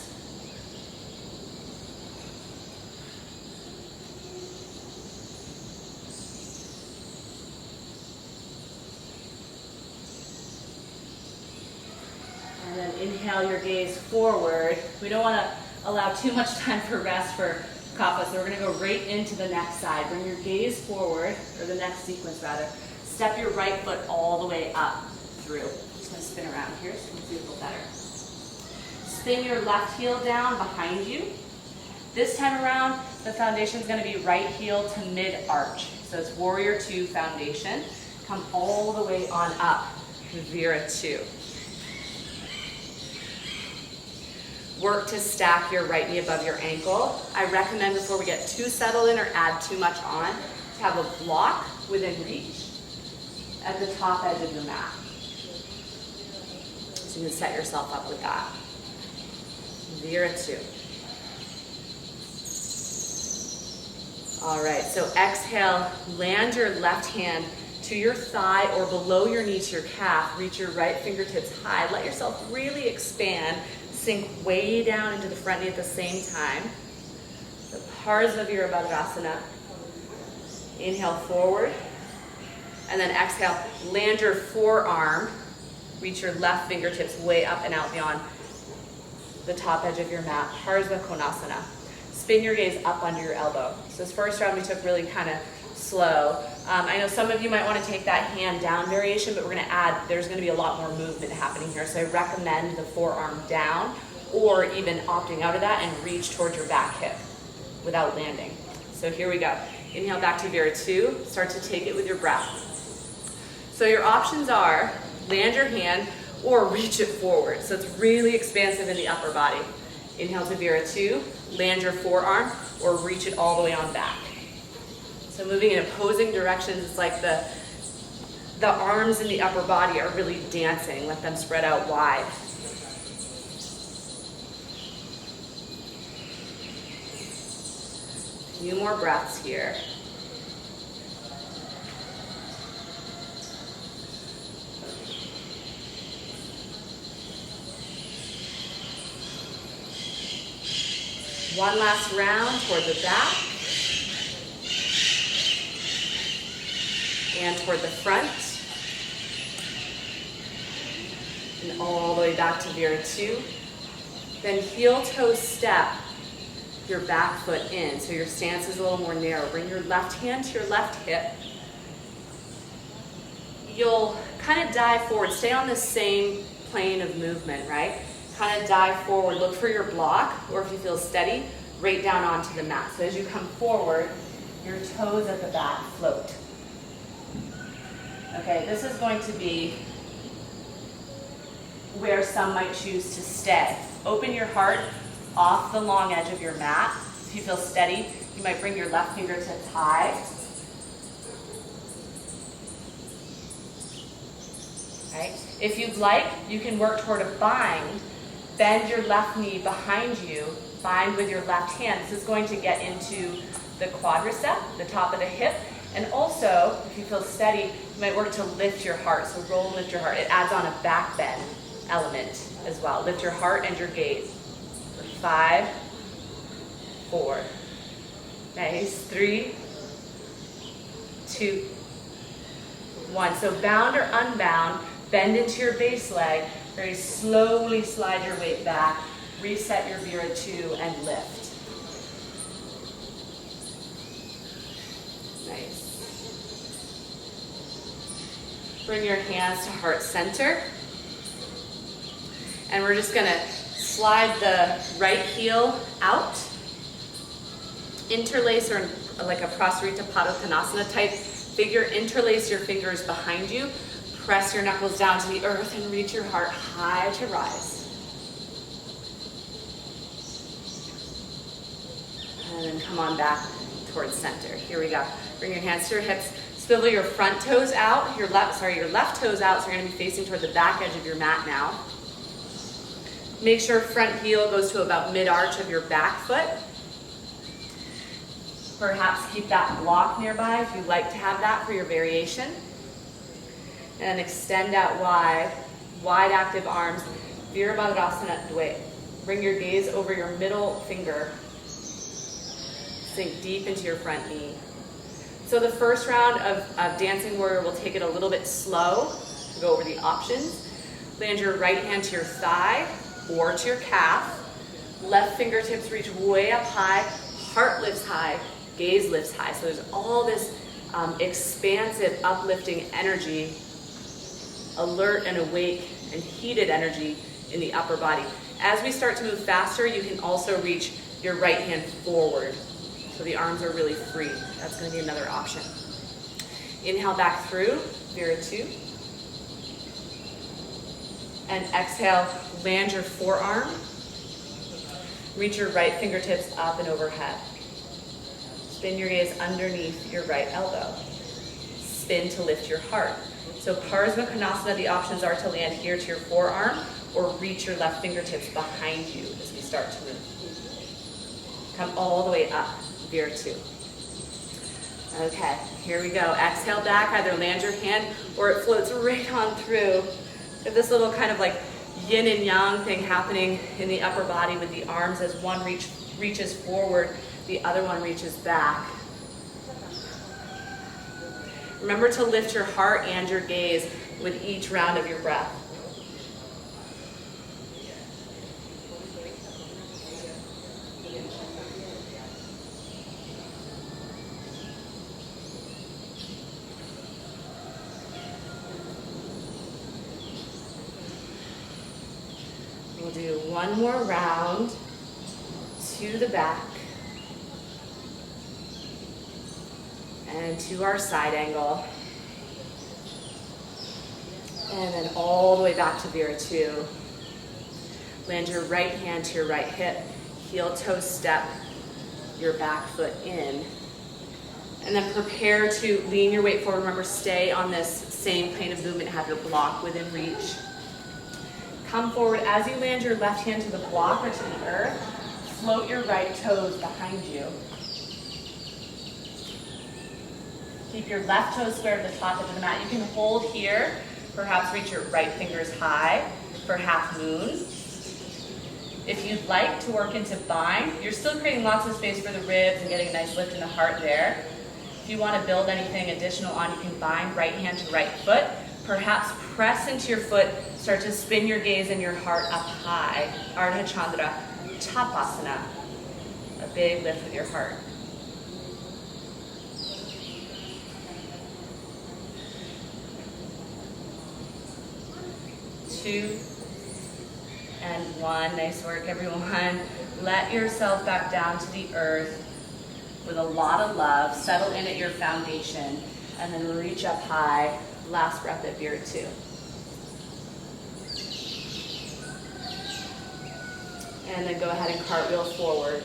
And then inhale your gaze forward. We don't want to allow too much time for rest for Kapha, so we're going to go right into the next side. Bring your gaze forward, or the next sequence rather. Step your right foot all the way up through. I'm just going to spin around here so you can see a little better. Spin your left heel down behind you. This time around, the foundation is going to be right heel to mid-arch. So it's Warrior 2 foundation. Come all the way on up to Vira 2. Work to stack your right knee above your ankle. I recommend before we get too settled in or add too much on, to have a block within reach at the top edge of your mat. So you can set yourself up with that. Vira 2. All right, so exhale, land your left hand to your thigh or below your knee to your calf. Reach your right fingertips high. Let yourself really expand. Sink way down into the front knee at the same time. So Parsvavirabhadrasana. Inhale forward. And then exhale, land your forearm. Reach your left fingertips way up and out beyond the top edge of your mat. Parsva Konasana. Spin your gaze up under your elbow. So this first round we took really kind of slow. I know some of you might want to take that hand down variation, but we're going to add, there's going to be a lot more movement happening here. So I recommend the forearm down or even opting out of that and reach towards your back hip without landing. So here we go. Inhale back to Vira 2. Start to take it with your breath. So your options are land your hand or reach it forward. So it's really expansive in the upper body. Inhale to Vira 2. Land your forearm or reach it all the way on back. So moving in opposing directions, it's like the arms in the upper body are really dancing. Let them spread out wide. A few more breaths here. One last round toward the back. And toward the front. And all the way back to Vira 2. Then heel toe step your back foot in. So your stance is a little more narrow. Bring your left hand to your left hip. You'll kind of dive forward. Stay on the same plane of movement, right? Kind of dive forward, look for your block, or if you feel steady, right down onto the mat. So as you come forward, your toes at the back float. Okay, this is going to be where some might choose to stay. Open your heart off the long edge of your mat. If you feel steady, you might bring your left fingertips high. Right? If you'd like, you can work toward a bind. Bend your left knee behind you, bind with your left hand. This is going to get into the quadricep, the top of the hip. And also, if you feel steady, you might work to lift your heart. So roll and lift your heart. It adds on a back bend element as well. Lift your heart and your gaze. 5, 4. Nice. 3, 2, 1. So bound or unbound, bend into your base leg. Very slowly slide your weight back. Reset your Vira 2 and lift. Nice. Bring your hands to heart center. And we're just going to slide the right heel out. Interlace, or like a Prasarita Padottanasana type figure. Interlace your fingers behind you. Press your knuckles down to the earth and reach your heart high to rise. And then come on back towards center. Here we go. Bring your hands to your hips. Swivel your front toes out, your left toes out, so you're going to be facing toward the back edge of your mat now. Make sure front heel goes to about mid-arch of your back foot. Perhaps keep that block nearby if you'd like to have that for your variation. And extend out wide, wide active arms. Virabhadrasana Dve. Bring your gaze over your middle finger. Sink deep into your front knee. So the first round of Dancing Warrior, we'll take it a little bit slow. Go over the options. Land your right hand to your thigh or to your calf. Left fingertips reach way up high. Heart lifts high. Gaze lifts high. So there's all this expansive, uplifting energy, alert and awake and heated energy in the upper body. As we start to move faster, you can also reach your right hand forward. So the arms are really free. That's going to be another option. Inhale back through, Vira 2. And exhale, land your forearm. Reach your right fingertips up and overhead. Spin your gaze underneath your right elbow. Spin to lift your heart. So Parsva Konasana, the options are to land here to your forearm or reach your left fingertips behind you as we start to move. Come all the way up, Vira 2. Okay, here we go. Exhale back, either land your hand or it floats right on through. So this little kind of like yin and yang thing happening in the upper body with the arms as one reaches forward, the other one reaches back. Remember to lift your heart and your gaze with each round of your breath. We'll do one more round to the back. And to our side angle. And then all the way back to Vira 2. Land your right hand to your right hip. Heel toe step your back foot in. And then prepare to lean your weight forward. Remember, stay on this same plane of movement. Have your block within reach. Come forward. As you land your left hand to the block or to the earth, float your right toes behind you. Keep your left toe square to the top edge of the mat. You can hold here, perhaps reach your right fingers high for half moon. If you'd like to work into bind, you're still creating lots of space for the ribs and getting a nice lift in the heart there. If you want to build anything additional on, you can bind right hand to right foot. Perhaps press into your foot, start to spin your gaze and your heart up high. Ardha Chandra, Tapasana. A big lift with your heart. 2, And one. Nice work, everyone. Let yourself back down to the earth with a lot of love. Settle in at your foundation, and then reach up high. Last breath at beard 2. And then go ahead and cartwheel forward.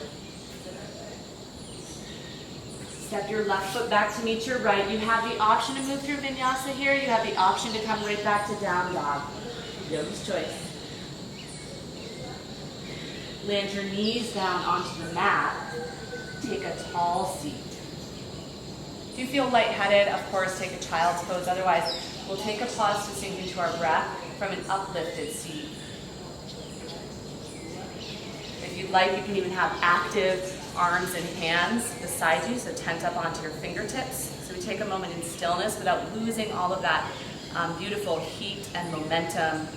Step your left foot back to meet your right. You have the option to move through vinyasa here. You have the option to come right back to down dog. Yogi's choice. Land your knees down onto the mat. Take a tall seat. If you feel lightheaded, of course, take a child's pose. Otherwise, we'll take a pause to sink into our breath from an uplifted seat. If you'd like, you can even have active arms and hands beside you, so tent up onto your fingertips. So we take a moment in stillness without losing all of that beautiful heat and momentum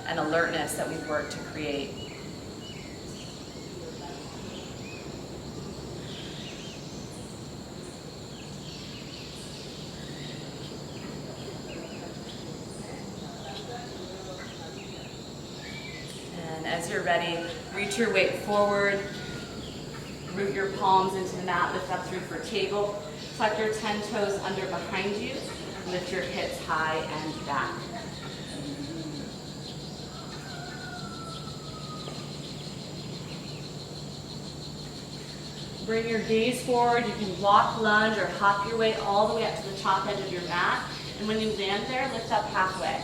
and alertness that we've worked to create. And as you're ready, reach your weight forward. Root your palms into the mat, lift up through for table. Tuck your 10 toes under behind you. Lift your hips high and back. Bring your gaze forward. You can block lunge or hop your way all the way up to the top edge of your mat. And when you land there, lift up halfway.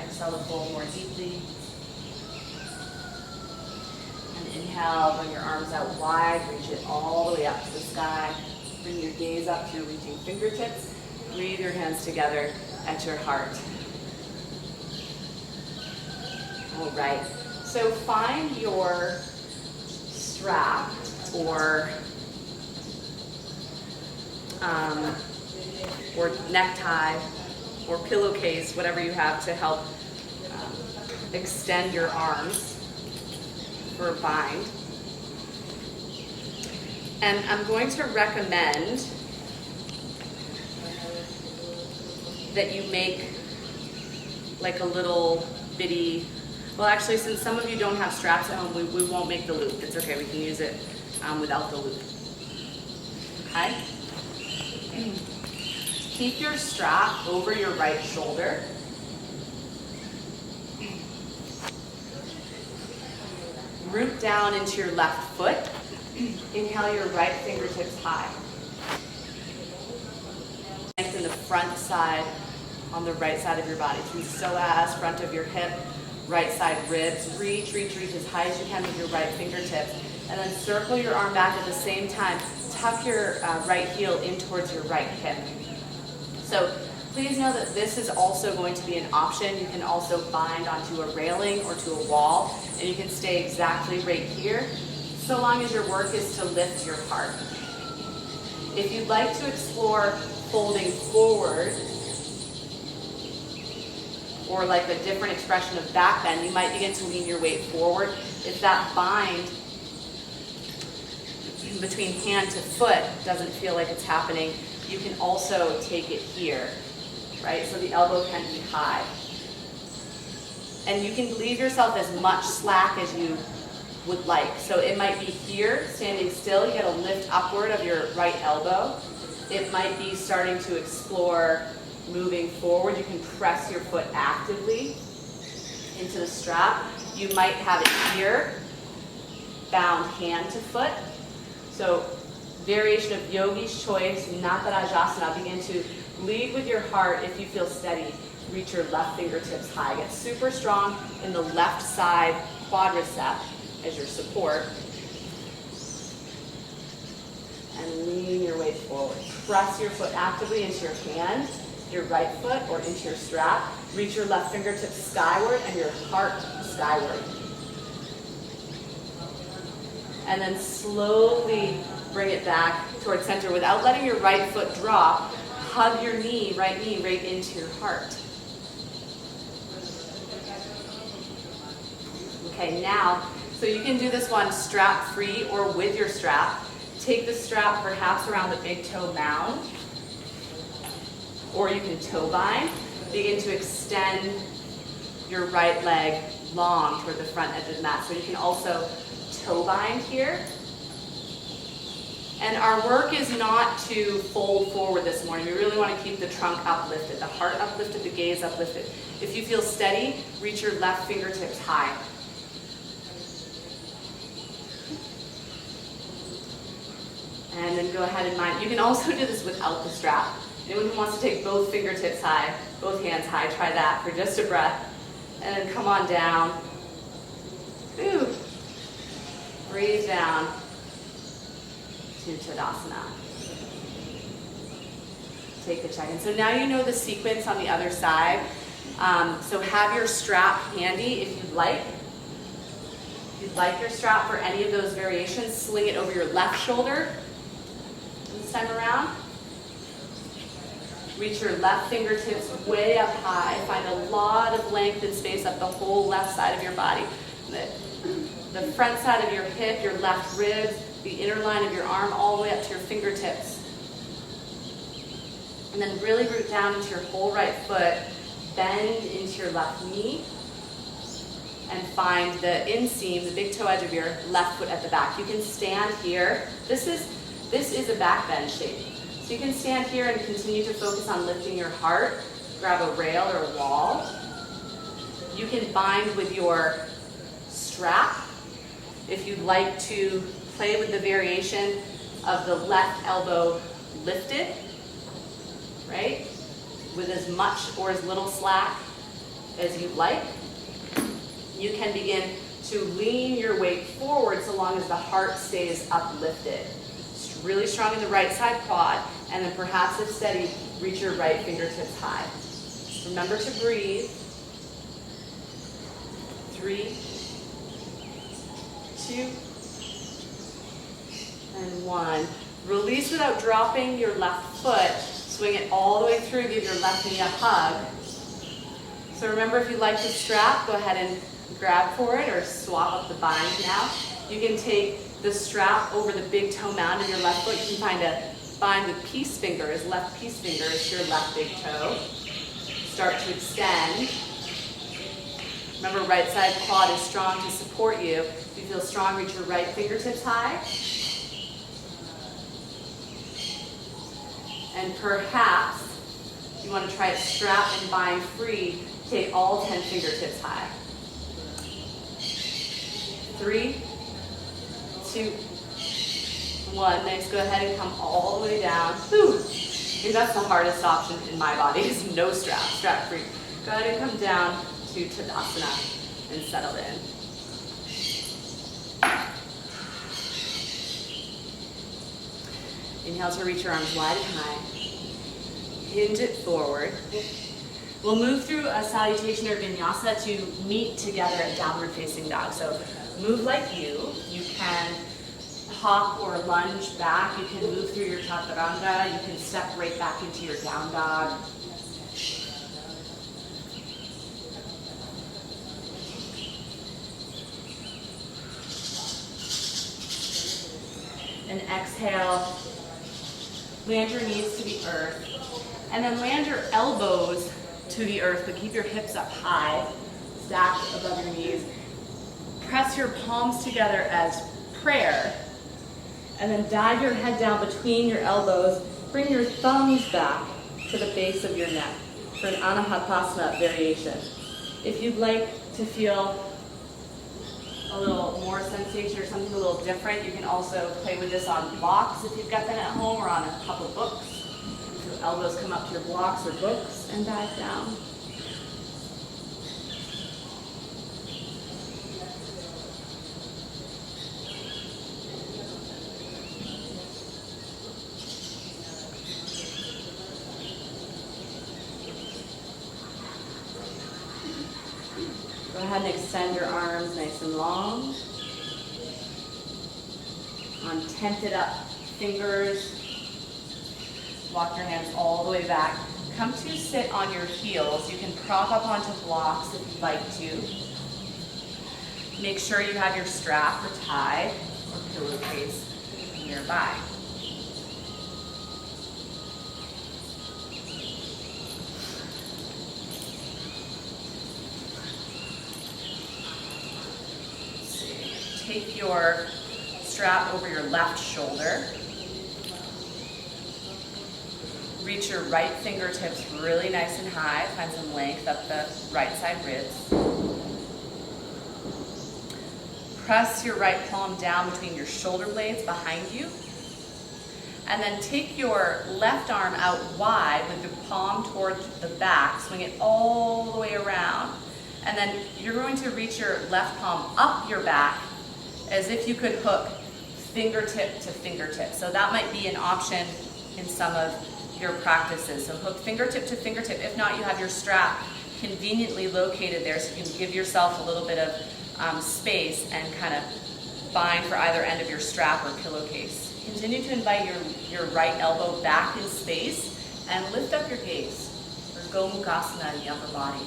Exhale to fold more deeply. Inhale, bring your arms out wide, reach it all the way up to the sky. Bring your gaze up to your reaching fingertips. Breathe your hands together at your heart. All right, so find your strap or necktie or pillowcase, whatever you have to help extend your arms for a bind. And I'm going to recommend that you make like a little bitty, well actually since some of you don't have straps at home, we won't make the loop. It's okay, we can use it without the loop. Okay? Keep your strap over your right shoulder. Root down into your left foot. Inhale your right fingertips high. Lengthen the front side on the right side of your body. Through psoas, front of your hip, right side ribs. Reach as high as you can with your right fingertips. And then circle your arm back at the same time. Tuck your right heel in towards your right hip. So please know that this is also going to be an option. You can also bind onto a railing or to a wall, and you can stay exactly right here, so long as your work is to lift your heart. If you'd like to explore folding forward, or like a different expression of back bend, you might begin to lean your weight forward. If that bind between hand to foot doesn't feel like it's happening, you can also take it here. Right, so the elbow can be high. And you can leave yourself as much slack as you would like. So it might be here, standing still, you get a lift upward of your right elbow. It might be starting to explore moving forward. You can press your foot actively into the strap. You might have it here, bound hand to foot. So variation of yogi's choice, Natarajasana. Begin to lead with your heart if you feel steady. Reach your left fingertips high. Get super strong in the left side quadricep as your support. And lean your weight forward. Press your foot actively into your hand, your right foot, or into your strap. Reach your left fingertips skyward and your heart skyward. And then slowly bring it back towards center without letting your right foot drop. Hug your knee right into your heart. Okay, now, so you can do this one strap free or with your strap. Take the strap perhaps around the big toe mound, or you can toe bind. Begin to extend your right leg long toward the front edge of the mat. So you can also toe bind here. And our work is not to fold forward this morning. We really want to keep the trunk uplifted, the heart uplifted, the gaze uplifted. If you feel steady, reach your left fingertips high. And then go ahead and mind. You can also do this without the strap. Anyone who wants to take both fingertips high, both hands high, try that for just a breath. And then come on down. Ooh. Breathe down to Tadasana. Take a check. And so now you know the sequence on the other side. So have your strap handy if you'd like. If you'd like your strap for any of those variations, sling it over your left shoulder. This time around. Reach your left fingertips way up high. Find a lot of length and space up the whole left side of your body. The front side of your hip, your left ribs, the inner line of your arm, all the way up to your fingertips. And then really root down into your whole right foot. Bend into your left knee. And find the inseam, the big toe edge of your left foot at the back. You can stand here. This is a back bend shape. So you can stand here and continue to focus on lifting your heart. Grab a rail or a wall. You can bind with your strap. If you'd like to play with the variation of the left elbow lifted, right? With as much or as little slack as you'd like. You can begin to lean your weight forward so long as the heart stays uplifted. Really strong in the right side quad, and then perhaps if steady, reach your right fingertips high. Remember to breathe. 3, 2, and 1. Release without dropping your left foot. Swing it all the way through, give your left knee a hug. So remember, if you like the strap, go ahead and grab for it or swap up the bind now. You can take the strap over the big toe mound of your left foot. You can find a bind with peace fingers, left peace fingers to your left big toe. Start to extend. Remember, right side quad is strong to support you. If you feel strong, reach your right fingertips high. And perhaps you want to try it strap and bind free. Take all 10 fingertips high. 3, 2, 1. Nice. Go ahead and come all the way down. Whew. I think that's the hardest option in my body is no strap, strap free. Go ahead and come down to Tadasana and settle in. Inhale to reach your arms wide and high. Hinge it forward. We'll move through a salutation or vinyasa to meet together at downward facing dog. So move like you. You can hop or lunge back. You can move through your chaturanga. You can step right back into your down dog. And exhale. Land your knees to the earth. And then land your elbows to the earth, but keep your hips up high, stacked above your knees. Press your palms together as prayer. And then dive your head down between your elbows. Bring your thumbs back to the base of your neck for an Anahatasana variation. If you'd like to feel a little more sensation or something a little different, you can also play with this on blocks if you've got them at home or on a couple books. So elbows come up to your blocks or books and dive down. Go ahead and extend your arms nice and long. On tented up fingers, walk your hands all the way back. Come to sit on your heels. You can prop up onto blocks if you'd like to. Make sure you have your strap or tie or pillowcase nearby. take your strap over your left shoulder. Reach your right fingertips really nice and high. Find some length up the right side ribs. Press your right palm down between your shoulder blades behind you. And then take your left arm out wide with the palm towards the back. Swing it all the way around. And then you're going to reach your left palm up your back as if you could hook fingertip to fingertip. So that might be an option in some of your practices. So hook fingertip to fingertip. If not, you have your strap conveniently located there so you can give yourself a little bit of space and kind of bind for either end of your strap or pillowcase. Continue to invite your right elbow back in space and lift up your gaze for Gomukhasana in the upper body.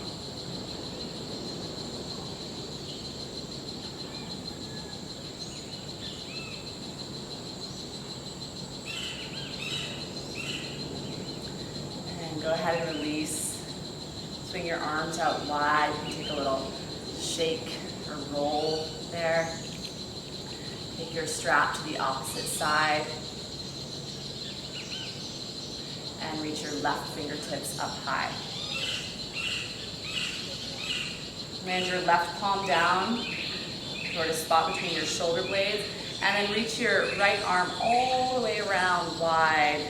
And go ahead and release. Swing your arms out wide. You can take a little shake or roll there. Take your strap to the opposite side and reach your left fingertips up high. Land your left palm down toward a spot between your shoulder blades, and then reach your right arm all the way around wide.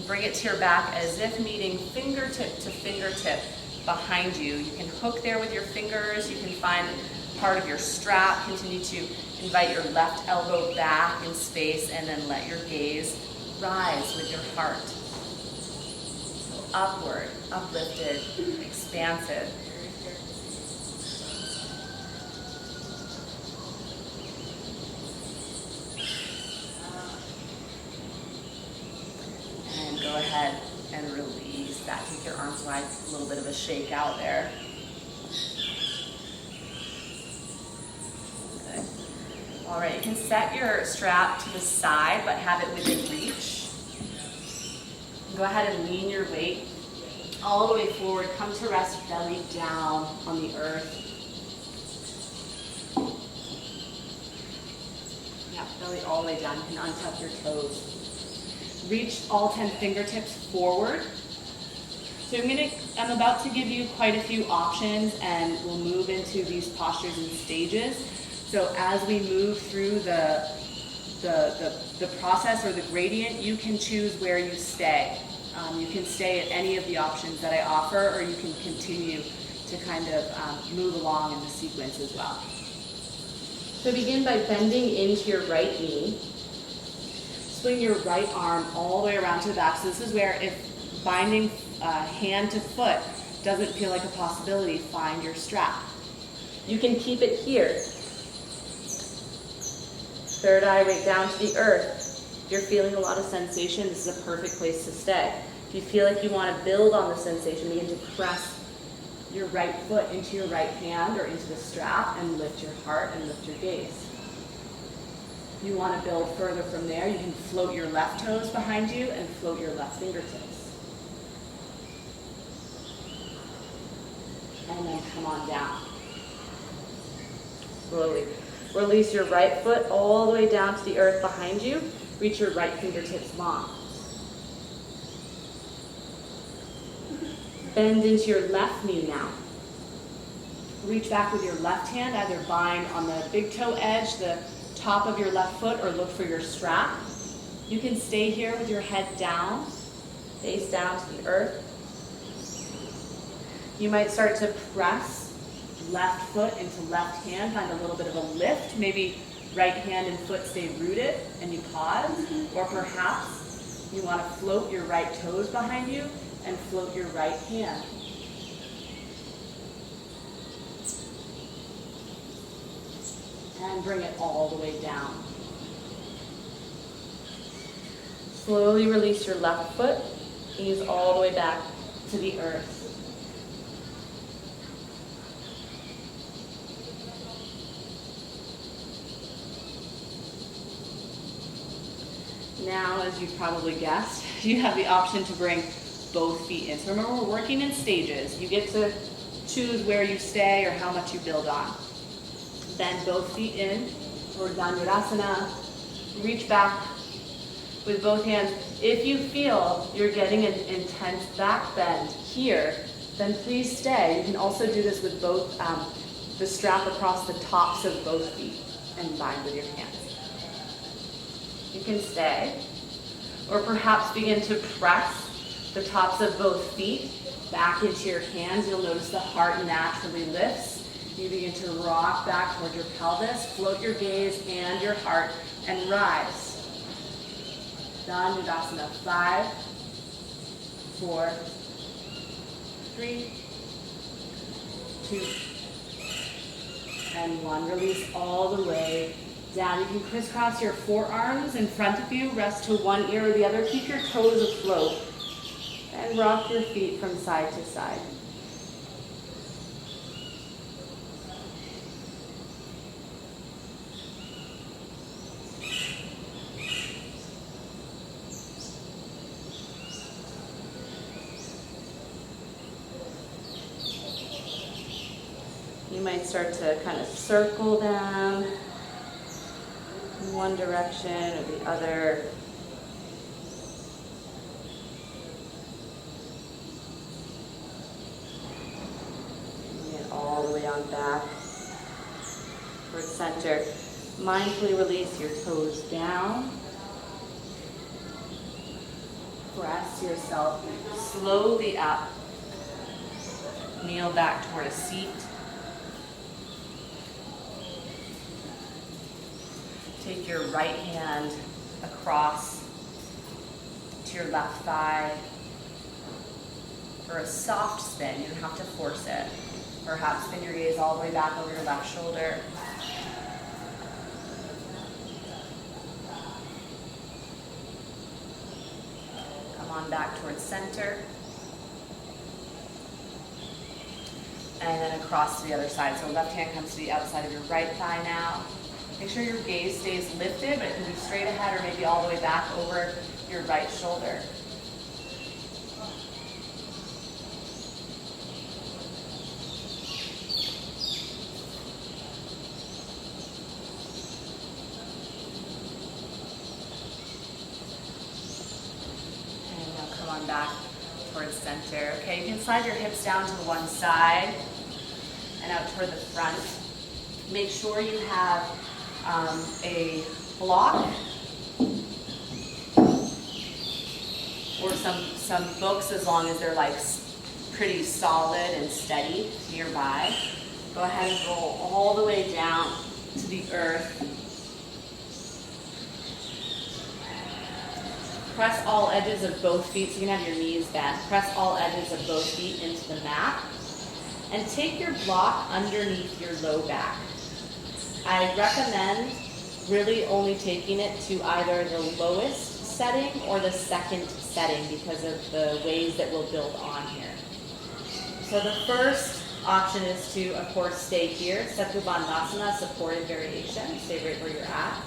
Bring it to your back as if meeting fingertip to fingertip behind you. You can hook there with your fingers. You can find part of your strap. Continue to invite your left elbow back in space and then let your gaze rise with your heart. So upward, uplifted, expansive. And go ahead and release that. Take your arms wide, a little bit of a shake out there. All right, you can set your strap to the side, but have it within reach. Go ahead and lean your weight all the way forward. Come to rest, belly down on the earth. Yeah, belly all the way down. You can untuck your toes. Reach all 10 fingertips forward. So I'm about to give you quite a few options, and we'll move into these postures and stages. So as we move through the process or the gradient, you can choose where you stay. You can stay at any of the options that I offer, or you can continue to kind of move along in the sequence as well. So begin by bending into your right knee. Swing your right arm all the way around to the back. So this is where if binding hand to foot doesn't feel like a possibility, find your strap. You can keep it here. Third eye right down to the earth. If you're feeling a lot of sensation, this is a perfect place to stay. If you feel like you want to build on the sensation, begin to press your right foot into your right hand or into the strap and lift your heart and lift your gaze. If you want to build further from there, you can float your left toes behind you and float your left fingertips. And then come on down. Slowly. Release your right foot all the way down to the earth behind you. Reach your right fingertips long. Bend into your left knee now. Reach back with your left hand, either bind on the big toe edge, the top of your left foot, or look for your strap. You can stay here with your head down, face down to the earth. You might start to press left foot into left hand, find a little bit of a lift. Maybe right hand and foot stay rooted and you pause. Or perhaps you want to float your right toes behind you and float your right hand. And bring it all the way down. Slowly release your left foot, ease all the way back to the earth. Now, as you've probably guessed, you have the option to bring both feet in. So remember, we're working in stages. You get to choose where you stay or how much you build on. Bend both feet in. or Dhanurasana. Reach back with both hands. If you feel you're getting an intense back bend here, then please stay. You can also do this with both the strap across the tops of both feet and bind with your hands. You can stay, or perhaps begin to press the tops of both feet back into your hands. You'll notice the heart naturally lifts. You begin to rock back toward your pelvis, float your gaze and your heart, and rise. Dhanurasana. 5, 4, 3, 2, and 1. Release all the way down. You can crisscross your forearms in front of you. Rest to one ear or the other. Keep your toes afloat. And rock your feet from side to side. You might start to kind of circle them in one direction or the other. All the way on back towards center. Mindfully release your toes down. Press yourself slowly up. Kneel back toward a seat. Take your right hand across to your left thigh for a soft spin. You don't have to force it. Perhaps spin your gaze all the way back over your left shoulder. Come on back towards center. And then across to the other side. So left hand comes to the outside of your right thigh now. Make sure your gaze stays lifted, but it can be straight ahead or maybe all the way back over your right shoulder. Back towards center. Okay, you can slide your hips down to the one side and out toward the front. Make sure you have a block or some books, as long as they're like pretty solid and steady nearby. Go ahead and roll all the way down to the earth. Press all edges of both feet, so you can have your knees bent. Press all edges of both feet into the mat. And take your block underneath your low back. I recommend really only taking it to either the lowest setting or the second setting because of the ways that we'll build on here. So the first option is to, of course, stay here. Setu Bandhasana, supported variation. Stay right where you're at.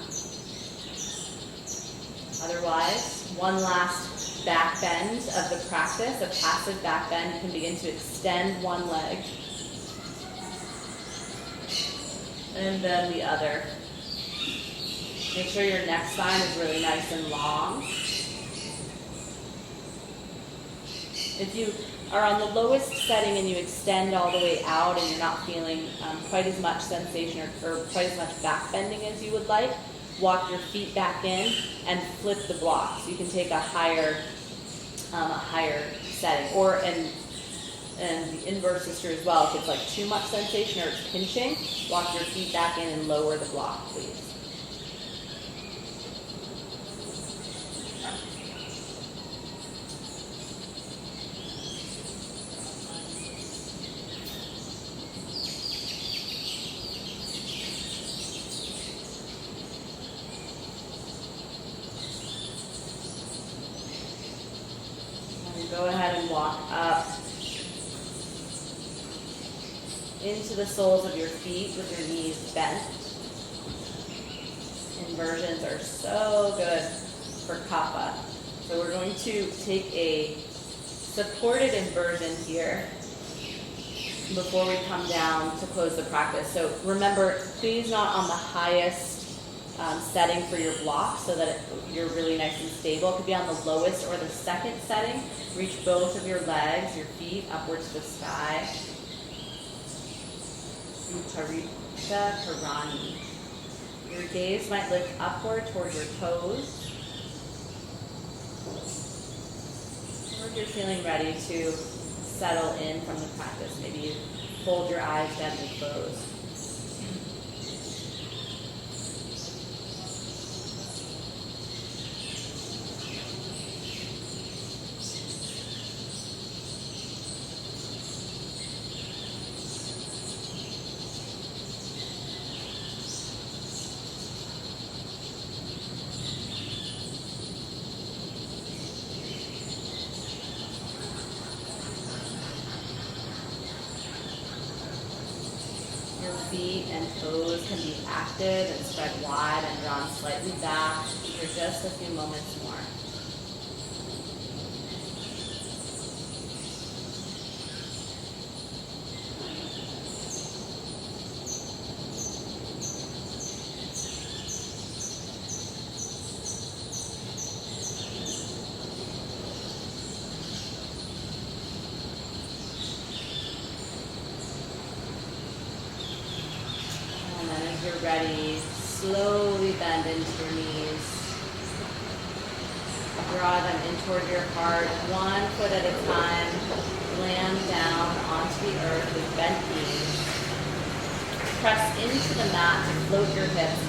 Otherwise, one last back bend of the practice, a passive back bend. You can begin to extend one leg and then the other. Make sure your neck spine is really nice and long. If you are on the lowest setting and you extend all the way out and you're not feeling quite as much sensation or quite as much back bending as you would like, walk your feet back in and flip the blocks. You can take a higher setting, or and the inverse is true as well. If it's like too much sensation or it's pinching, walk your feet back in and lower the block, please. Go ahead and walk up into the soles of your feet with your knees bent. Inversions are so good for Kapha. So we're going to take a supported inversion here before we come down to close the practice. So remember, please not on the highest setting for your block so that you're really nice and stable. It could be on the lowest or the second setting. Reach both of your legs, your feet upwards to the sky. Uttarita Karani. Your gaze might lift upward toward your toes. Or if you're feeling ready to settle in from the practice, maybe you hold your eyes gently closed. Feet and toes can be active and spread wide and drawn slightly back for just a few moments more. You're ready, slowly bend into your knees. Draw them in toward your heart, one foot at a time. Land down onto the earth with bent knees. Press into the mat to float your hips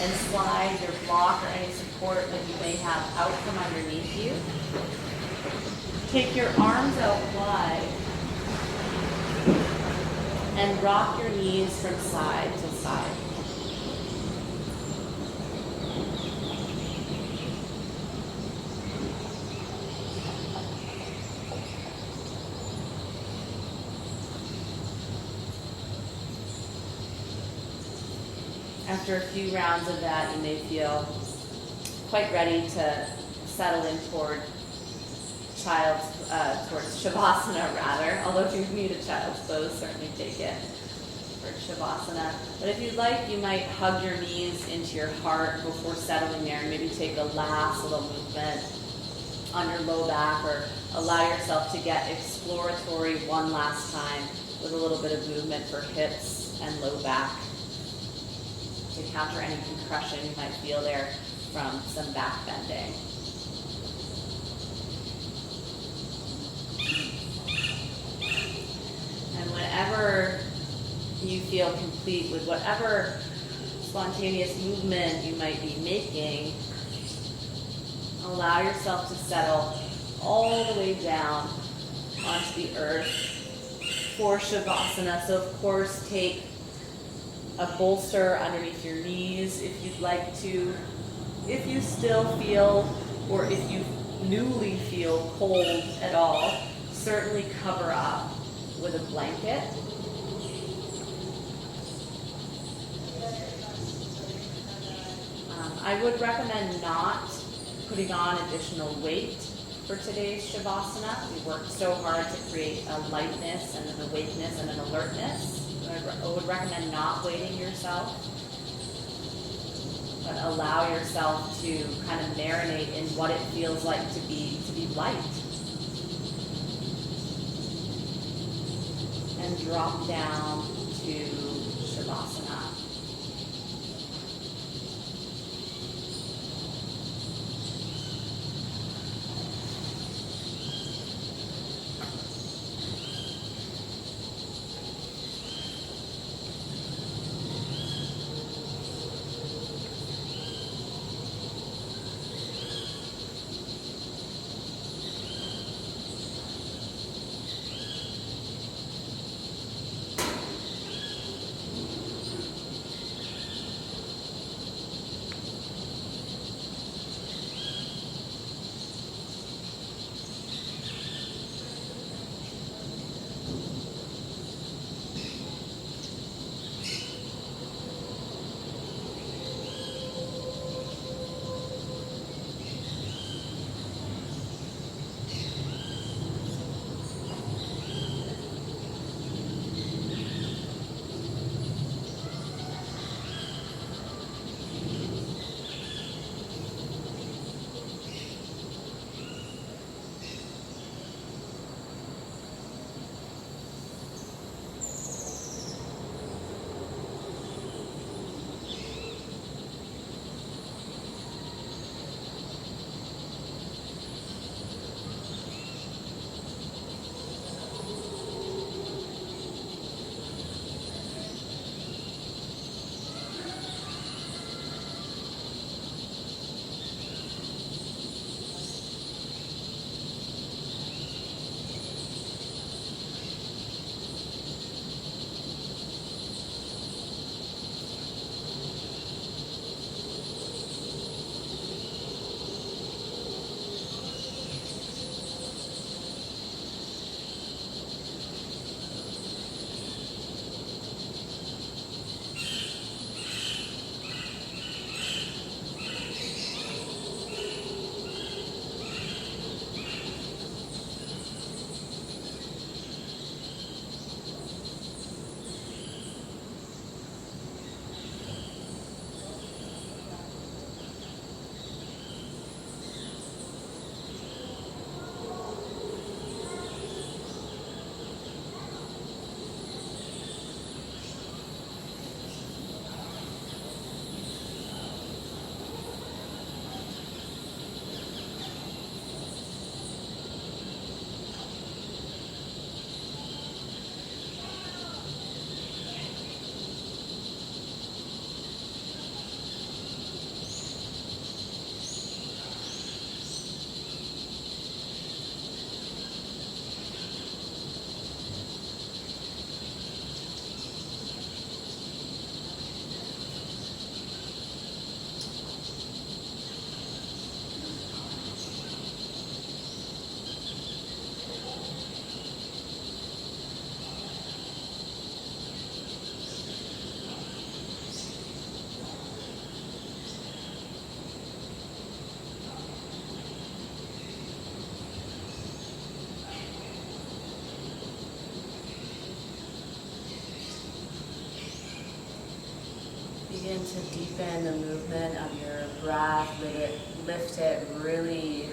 and slide your block or any support that you may have out from underneath you. Take your arms out wide and rock your knees from side to side. After a few rounds of that, you may feel quite ready to settle in toward towards Shavasana rather. Although if you need a child's pose, certainly take it for Shavasana. But if you'd like, you might hug your knees into your heart before settling there and maybe take a last little movement on your low back, or allow yourself to get exploratory one last time with a little bit of movement for hips and low back, to counter any compression you might feel there from some back bending. And whenever you feel complete with whatever spontaneous movement you might be making, allow yourself to settle all the way down onto the earth for Shavasana. So of course, take a bolster underneath your knees if you'd like to. If you still feel, or if you newly feel cold at all, certainly cover up with a blanket. I would recommend not putting on additional weight for today's Shavasana. We worked so hard to create a lightness and an awakeness and an alertness. I would recommend not weighting yourself, but allow yourself to kind of marinate in what it feels like to be light. And drop down to Shavasana. Begin to deepen the movement of your breath. Lift it really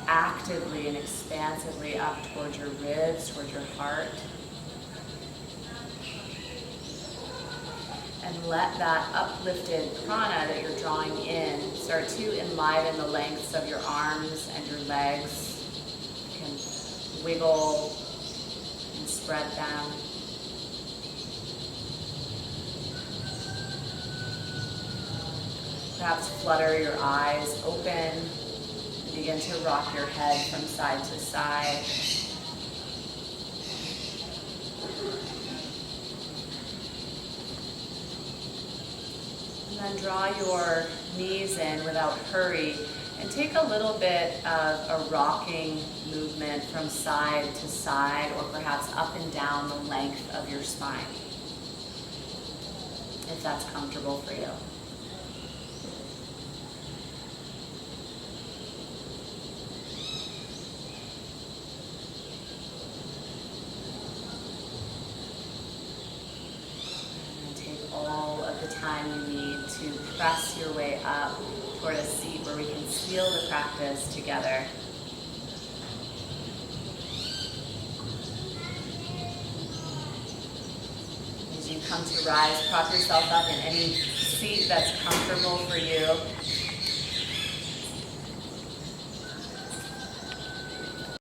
actively and expansively up towards your ribs, towards your heart. And let that uplifted prana that you're drawing in start to enliven the lengths of your arms and your legs. You can wiggle and spread them. Perhaps flutter your eyes open. Begin to rock your head from side to side. And then draw your knees in without hurry and take a little bit of a rocking movement from side to side, or perhaps up and down the length of your spine, if that's comfortable for you. Time you need to press your way up toward a seat where we can seal the practice together. As you come to rise, prop yourself up in any seat that's comfortable for you.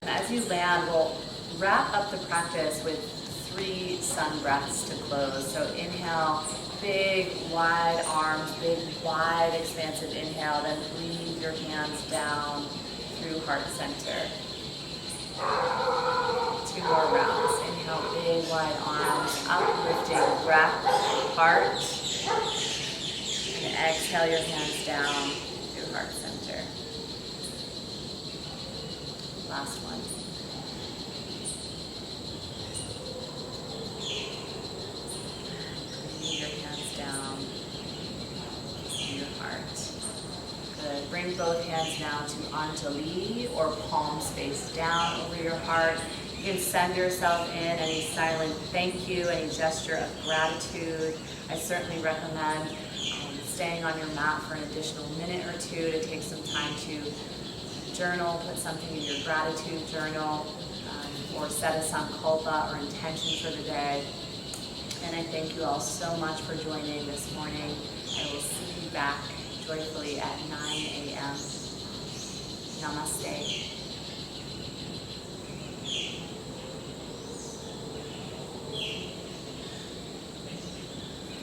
And as you land, we'll wrap up the practice with 3 sun breaths to close. So inhale. Big, wide arms, big, wide, expansive inhale. Then breathe your hands down through heart center. 2 more rounds. Inhale, big, wide arms, uplifting breath, heart. And exhale your hands down through heart center. Last one. Down to your heart. Good. Bring both hands now to Anjali, or palms face down over your heart. You can send yourself in any silent thank you, any gesture of gratitude. I certainly recommend staying on your mat for an additional minute or 2 to take some time to journal, put something in your gratitude journal, or set a sankalpa or intention for the day. And I thank you all so much for joining this morning. I will see you back joyfully at 9 a.m. Namaste.